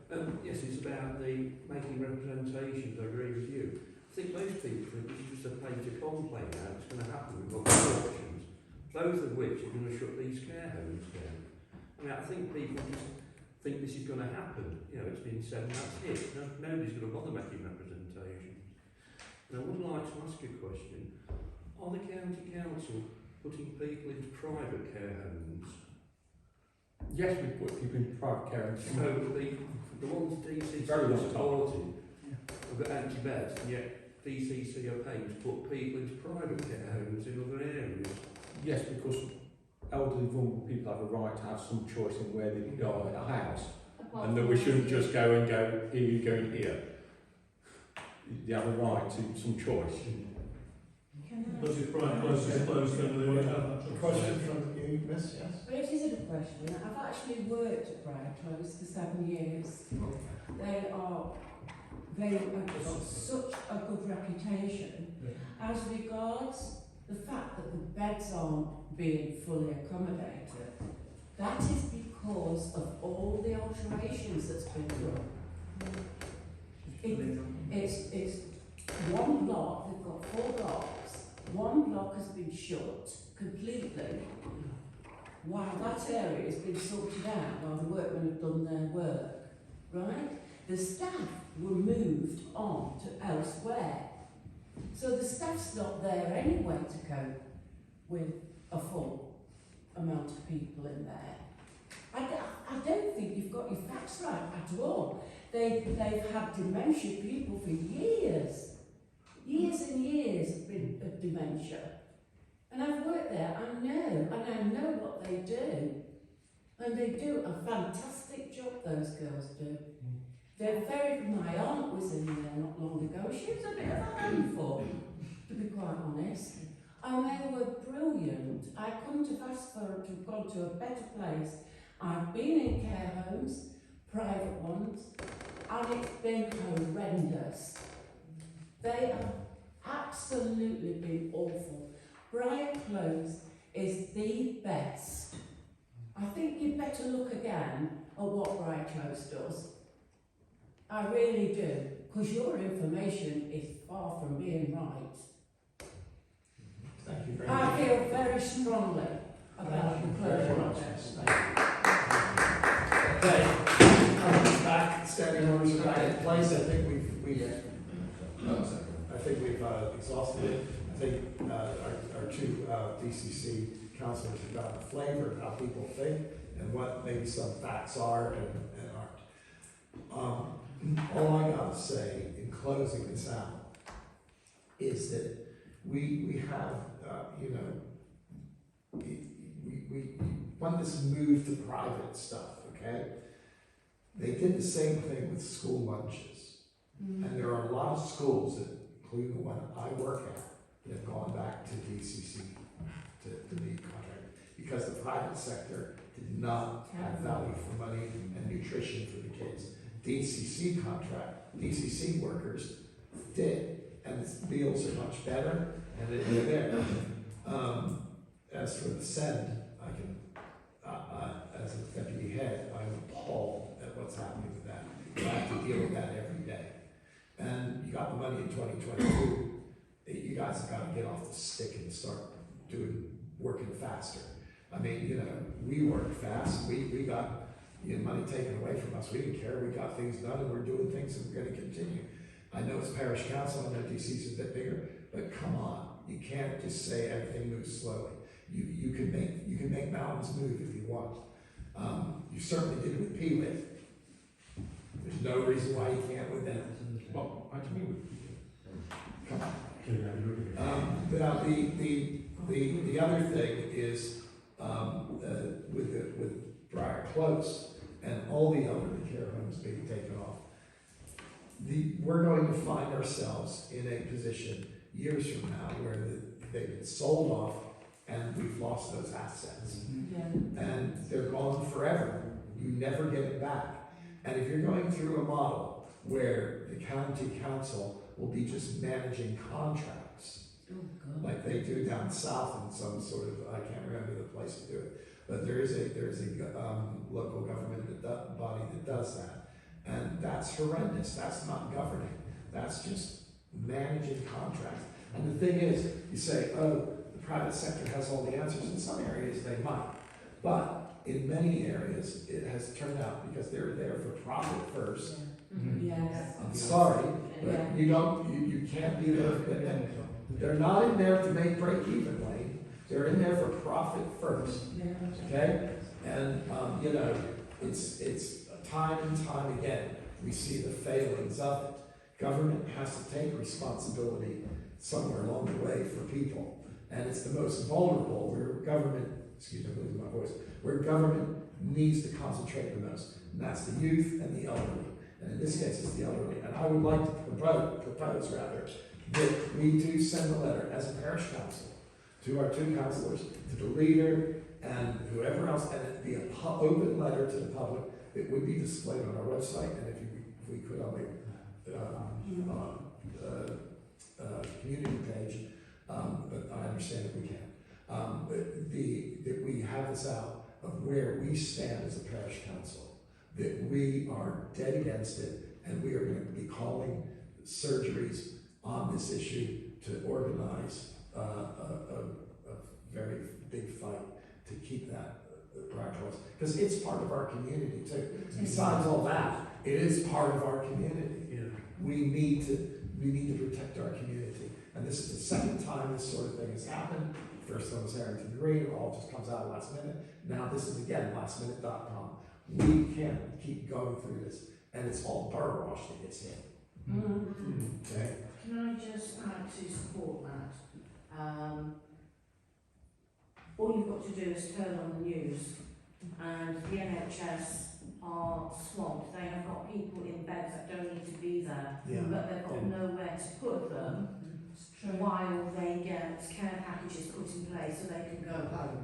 C: Yes, it's about the making representations. I agree with you. I think most people think this is just a pay to complain now. It's going to happen with lots of options, both of which are going to shut these care homes down. I mean, I think people just think this is going to happen. You know, it's been said and that's it. Nobody's going to bother making representations. And I would like to ask a question. Are the County Council putting people into private care homes?
O: Yes, we put people in private care.
C: So the ones DCC
O: Very
C: are
O: long
C: supporting have got anti-beds, and yet DCC are paying to put people into private care homes in other areas.
O: Yes, because elderly vulnerable people have a right to have some choice in where they go in a house, and that we shouldn't just go and go, here you go in here. They have a right to some choice.
F: But if Brian Close is closed, then they won't have that choice.
A: Question from you, Miss, yes?
E: Well, it isn't a question. I've actually worked at Briar Close for 7 years. They are they've got such a good reputation. As regards the fact that the beds aren't being fully accommodated, that is because of all the alterations that's been done. It's one block, they've got 4 blocks. One block has been shut completely while that area has been sorted out, while the workmen have done their work, right? The staff were moved on to elsewhere. So the staff's not there anyway to cope with a full amount of people in there. I don't think you've got your facts right at all. They've had dementia people for years. Years and years of dementia. And I've worked there, I know what they do. And they do a fantastic job, those girls do. They're my aunt was in there not long ago. She was a bit of a handful, to be quite honest. And they were brilliant. I couldn't have asked for to have gone to a better place. I've been in care homes, private ones, and it's been horrendous. They have absolutely been awful. Briar Close is the best. I think you'd better look again at what Briar Close does. I really do, because your information is far from being right.
A: Thank you very much.
E: I feel very strongly about the closure process.
A: Okay, back, standing orders are back in place. I think we've exhausted it. I think our 2 DCC councillors have gotten a flavor of how people think and what maybe some facts are and aren't. All I gotta say in closing this out is that we have, we want this move to private stuff, okay? They did the same thing with school lunches. And there are a lot of schools, including the one I work at, that have gone back to DCC to be contracted. because the private sector did not have value for money and nutrition for the kids. DCC workers did, and the meals are much better, and they're there. As for the SEND, I can, as a deputy head, I'm appalled at what's happening with that. I have to deal with that every day. And you got the money in 2022, you guys have got to get off the stick and start working faster. I mean, you know, we work fast, we got money taken away from us, we didn't care, we got things done and we're doing things and we're going to continue. I know it's parish council, I know DC's a bit bigger, but come on, you can't just say everything moves slowly. You can make mountains move if you want. You certainly did with Peewit. There's no reason why you can't with them.
O: Well, I do mean with
A: Come on. Now the other thing is with Briar Close and all the elderly care homes being taken off. We're going to find ourselves in a position years from now where they've been sold off and we've lost those assets. And they're gone forever. You never get it back. And if you're going through a model where the county council will be just managing contracts, like they do down south in some sort of, I can't remember the place to do it, but there is a local government body that does that. And that's horrendous. That's not governing. That's just managing contracts. And the thing is, you say, oh, the private sector has all the answers. In some areas they might. But in many areas, it has turned out because they're there for profit first.
E: Yes.
A: I'm sorry, but you can't be there. They're not in there to make break even, Wayne. They're in there for profit first. Okay? And, you know, it's time and time again, we see the failings of it. Government has to take responsibility somewhere along the way for people. And it's the most vulnerable where government, excuse me, I'm losing my voice, where government needs to concentrate the most. And that's the youth and the elderly. And in this case, it's the elderly. And I would like to propose that we do send a letter as a parish council to our two councillors, to the leader and whoever else, and it'd be an open letter to the public. It would be displayed on our website, and if we could on the community page, but I understand that we can't. That we have this out of where we stand as a parish council, that we are dead against it, and we are going to be calling surgeries on this issue to organize a very big fight to keep that practice, because it's part of our community too. Besides all that, it is part of our community. We need to protect our community, and this is the second time this sort of thing has happened. First one was Harrington Green, it all just comes out last minute. Now this is again lastminute.com. We can't keep going through this, and it's all borough wash that gets hit. Okay.
I: Can I just add to support that? All you've got to do is turn on the news, and the NHS are swamped. They have got people in beds that don't need to be there, but they've got nowhere to put them while they get care packages put in place so they can go home.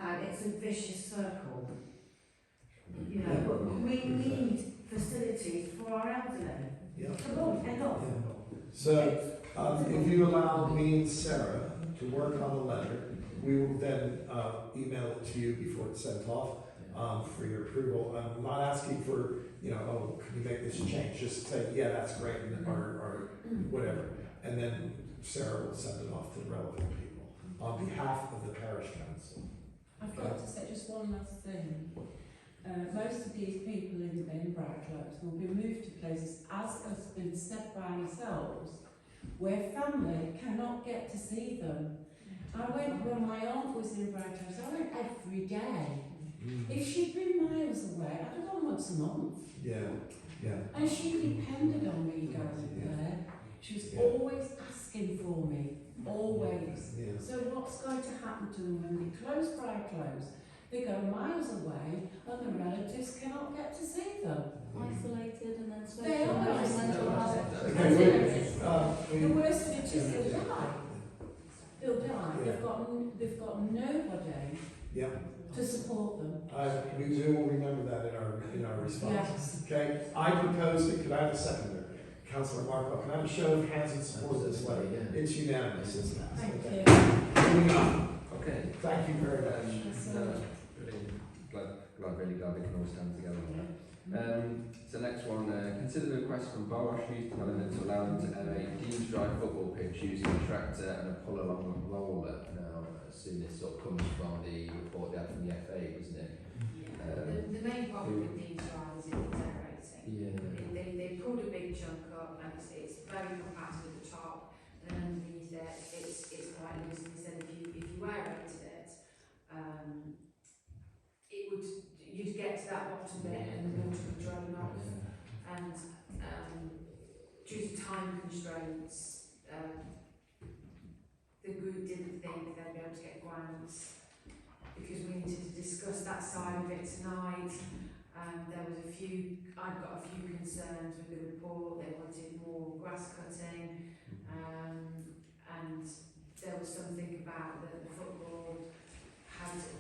I: And it's a vicious circle. You know, but we need facilities for our elderly. Come on, head off.
A: So, if you allow me and Sarah to work on the letter, we will then email it to you before it's sent off for your approval. I'm not asking for, you know, oh, can you make this change? Just say, yeah, that's great, or whatever. And then Sarah will send it off to the relevant people on behalf of the parish council.
E: I've got to say just one last thing. Most of these people in Briar Close will be moved to places, as has been said by yourselves, where family cannot get to see them. I went when my aunt was in Briar Close, I went every day. If she'd been miles away, I'd have gone once a month. And she depended on me going there. She was always asking for me, always. So what's going to happen to them when they close Briar Close? They go miles away and the relatives cannot get to see them.
J: Isolated and then
E: They are isolated. The worst of it is they'll die. They'll die. They've got nobody
A: Yeah,
E: to support them.
A: we will remember that in our response.
E: Yes.
A: Okay, I proposed it, could I have a seconder? Councillor Markle, can I have a show of hands in support of this letter?
H: Yeah.
A: It's unanimous, it's passed.
E: Thank
A: Okay.
E: you.
A: Moving on.
H: Okay.
A: Thank you very much.
H: Really glad we can all stand together on that. So next one, consider the request from Parish Youth Development to allow them to a Dean's Drive football pitch using a tractor and a pull-along roller. Now, I assume this sort of comes from the report they had from the FA, wasn't it?
K: The main problem with these drives is it's aerating.
H: Yeah.
K: They pulled a big chunk up and it's very compacted at the top, and underneath it it's quite loose. And they said if you aerated it, you'd get to that bottom bit and the water would drain off. And due to time constraints, the group didn't think they'd be able to get grants because we needed to discuss that side of it tonight. There was I've got a few concerns with the report. They wanted more grass cutting, and there was something about the football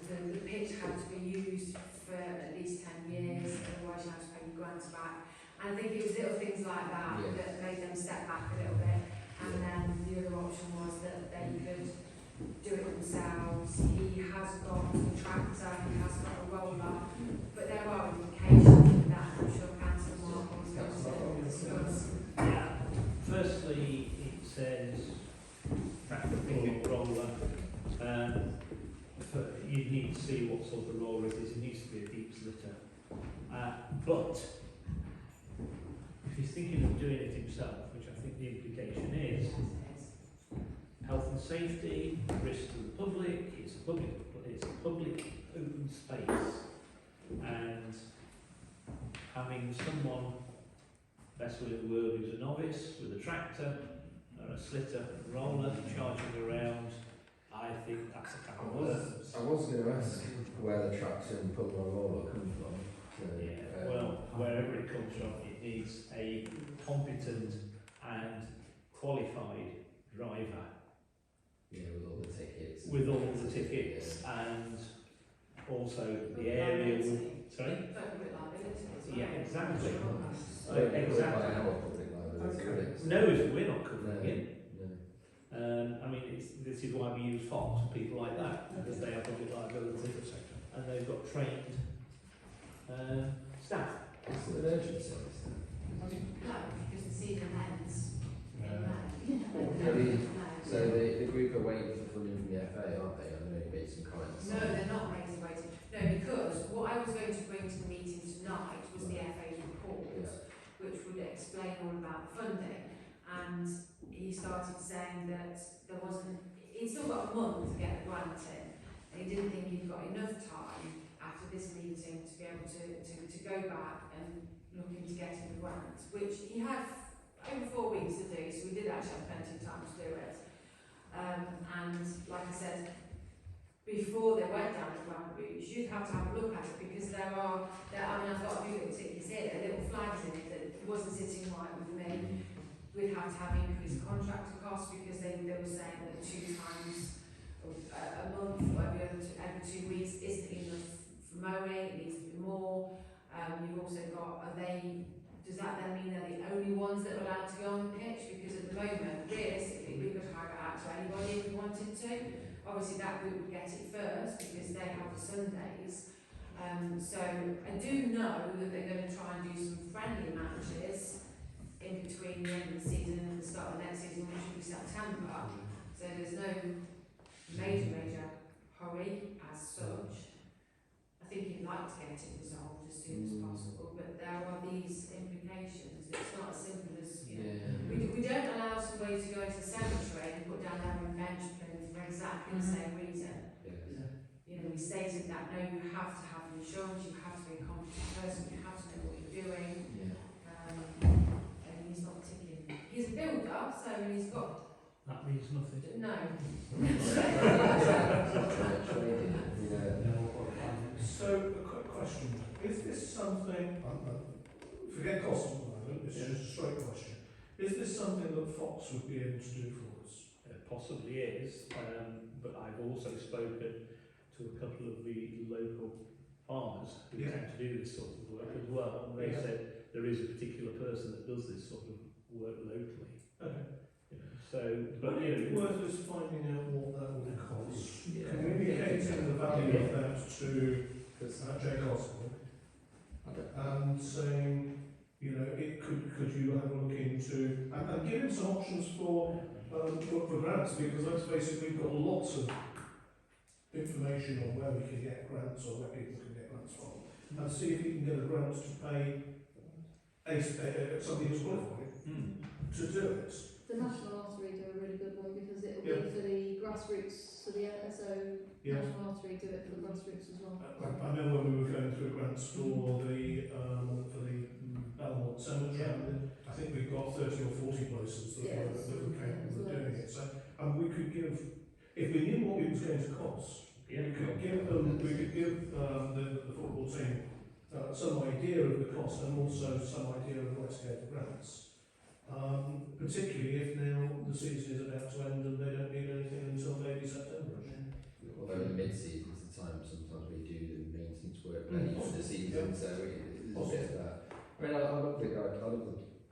K: the pitch had to be used for at least 10 years, otherwise you had to pay your grants back. And I think it was little things like that that made them step back a little bit. And then the other option was that they could do it themselves. He has got a tractor, he has got a roller, but there are implications of that. I'm sure Councillor Markle is going to discuss.
B: Yeah. Firstly, it says tractor roller. You need to see what sort of roller it is. It needs to be a deep slitter. But if he's thinking of doing it himself, which I think the implication is, health and safety, risk to the public, it's a public open space, and having someone, best will it work, who's a novice with a tractor or a slitter and roller charging around, I think that's a kind of work.
H: I was going to ask where the tractor and pull-along roller come from.
B: Well, wherever it comes from, it needs a competent and qualified driver.
H: Yeah, with all the tickets.
B: With all the tickets, and also the area would. Sorry? Yeah, exactly. Exactly. No, we're not covering it. I mean, this is why we use Fox and people like that, because they have public liability and they've got trained staff.
H: Is it an urgent service then?
K: No, because the season ends.
H: So the group are waiting for funding from the FA, aren't they? I know you made some comments.
K: No, they're not waiting. No, because what I was going to bring to the meeting tonight was the FA's report, which would explain all about the funding. And he started saying that there wasn't, he'd still got a month to get the grant in, and he didn't think he'd got enough time after this meeting to be able to go back and look into getting the grant, which he had over 4 weeks to do, so we did actually have plenty of time to do it. And like I said, before they went down the grant route, you'd have to have a look at it, because I mean, I've got a few little tickets here, little flags in it that wasn't sitting right with me. We'd have to have increased contractor costs, because they were saying that 2 times a month or every 2 weeks isn't enough for mowing, it needs to be more. You've also got, does that then mean they're the only ones that are allowed to go on the pitch? Because at the moment, realistically, we could hire it out to anybody if we wanted to. Obviously that group would get it first, because they have the Sundays. So I do know that they're going to try and do some friendly matches in between the end of the season and the start of the next season, which will be September. So there's no major hurry as such. I think he'd like to get it resolved as soon as possible, but there are these implications. It's not as simple as, we don't allow somebody to go into the cemetery and put down their own bench plinth for exactly the same reason. You know, we stated that, no, you have to have insurance, you have to be a competent person, you have to know what you're doing. And he's not ticking. He's a builder, so he's got...
B: That means nothing.
K: No.
F: So, a quick question. Is this something, forget costs at the moment, this is just a straight question. Is this something that Fox would be able to do for us?
B: It possibly is, but I've also spoken to to a couple of the local farmers who
F: Yeah.
B: tend to do this sort of work as well, and they
F: Yeah.
B: said there is a particular person that does this sort of work locally.
F: Okay.
B: You know, so, but you know,
F: Worth us finding out what that would cost.
H: Yeah.
F: Communicating the value of that to Jake Osborne
H: Okay.
F: and saying, you know, could you have a look into and give him some options for grants, because let's face it, we've got lots of information on where we can get grants or where people can get grants from, and see if you can get a grant to pay somebody who's qualified to do it.
J: The National Artery do a really good one because it will
F: Yeah.
J: be for the grassroots, so
F: Yeah.
J: National Artery do it for the grassroots as well.
F: I remember when we were going through grants for the Belmont Cemetery. I think we've got 30 or 40 places that
J: Yeah,
F: were capable of
J: yeah,
F: doing it. So, and we could give, if we knew what it was going to cost, we could give the football team some idea of the cost and also some idea of where to go for grants. Particularly if now the season is about to end and they don't need anything until maybe September.
H: Although in mid-season is the time sometimes we do the maintenance work ready for the season, so there's a bit of that. I mean, I love the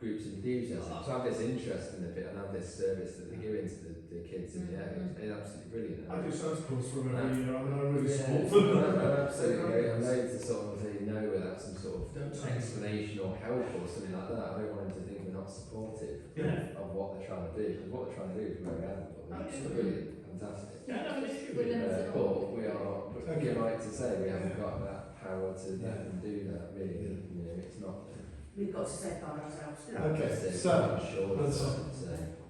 H: group's enthusiasm to have this interest in the bit and have this service that they give into the kids in the area. It's absolutely brilliant.
F: I do Santa Claus for them every year. I mean, I really
H: Yeah,
F: support them.
H: absolutely. I'm loads to sort of say no without some sort of explanation or help or something like that. I don't want them to think we're not supportive of what they're trying to do, because what they're trying to do is very admirable. It's brilliant, fantastic.
J: We're limited
H: But
J: on.
H: we are, you're right to say, we haven't got that power to let them do that, really. You know, it's not.
I: We've got to safeguard ourselves.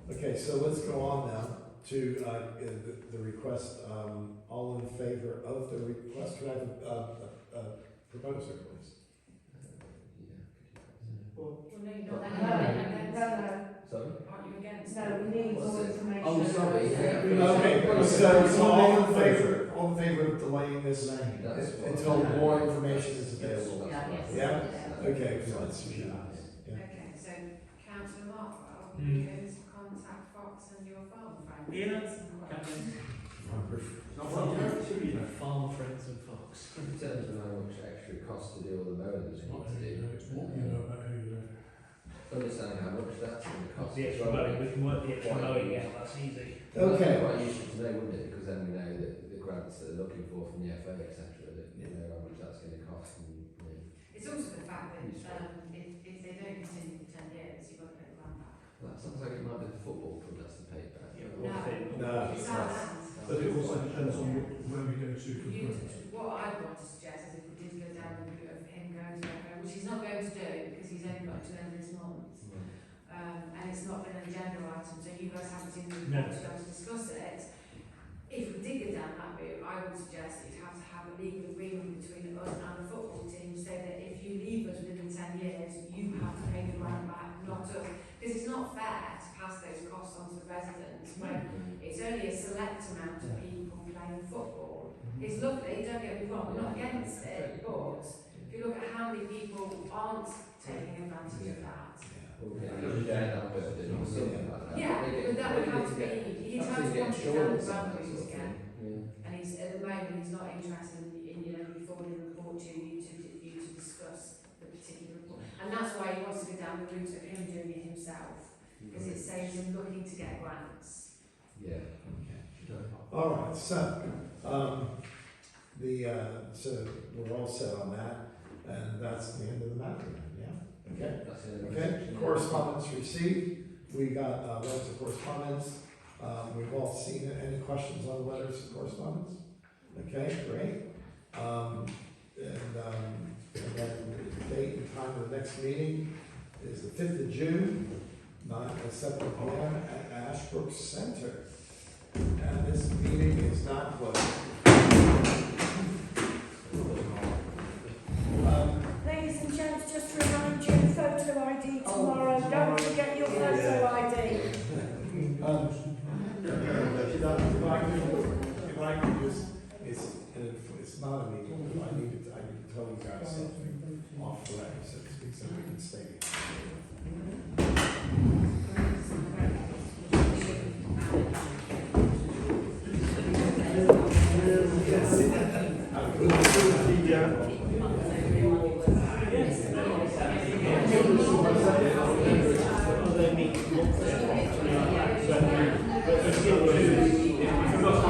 A: Okay, so let's go on now to the request. All in favor of the request? Could I have a proposer, please?
K: Well, no, you're
I: No,
K: not.
H: Sorry?
K: Aren't you against?
I: No, we need
H: What's
I: more
H: it?
I: information.
H: Oh, sorry.
A: Okay, so all in favor of delaying this
H: That's
A: until more information is available?
I: Yeah, yes.
A: Yeah? Okay, that's unanimous. Yeah.
K: Okay, so Councillor Markwell, you going to contact Fox and your farm friends?
B: farm friends and folks.
H: In terms of how much extra cost to do all the mowing that we need to do,
F: What you know about who you know.
H: understand how much that's going to cost.
B: The
H: as
B: extra
H: well.
B: mowing, we can work the extra mowing out, that's easy.
A: Okay.
H: That's quite useful to know, wouldn't it? Because then we know that the grants that they're looking for from the FA, etc., that you know how much that's going to cost. And, you know,
K: It's also the fact that if they don't continue for 10 years, you've got to pay the land back.
H: that sounds like it might be the football club that's the pay back.
A: No.
K: It's our land.
F: But it also depends on where we go to for grants.
K: What I want to suggest is if we did go down the route of him going to FA, which he's not going to do because he's only got to the end of this month, and it's not been an agenda item, so you guys haven't seen the report to go to discuss it. If we did go down that route, I would suggest that you'd have to have a legal agreement between us and the football team, so that if you leave us within 10 years, you have to pay the grant back, not us. Because it's not fair to pass those costs on to the residents when it's only a select amount of people playing football. It's lovely, don't get me wrong, I'm not against it, but if you look at how many people aren't taking advantage of that.
H: Share that burden or something like that.
K: Yeah, but that would have to be, he
H: have
K: has
H: to get
K: wanted down
H: insurance
K: the
H: on that
K: boundaries
H: sort of
K: again.
H: thing.
K: And he's, at the moment, he's not interested in you know, forwarding a report to you to discuss the particular report. And that's why he wants to go down the route of him doing it himself, because it saves him looking to get grants.
H: Yeah.
A: All right, so, so we're all set on that, and that's the end of the matter, yeah? Okay.
H: That's it.
A: Okay, correspondence received, we got letters of correspondence, we've all seen it, any questions on the letters of correspondence? Okay, great. And then the date and time of the next meeting is the 5th of June, 7 p.m. at Ashbrook Center. And this meeting is not closed.
I: Ladies and gents, just to remind you, photo ID tomorrow. Don't forget your photo ID.
A: If I could just, it's not a meeting, but I need to tell you guys something off the record, so to speak, so we can stay.
B: But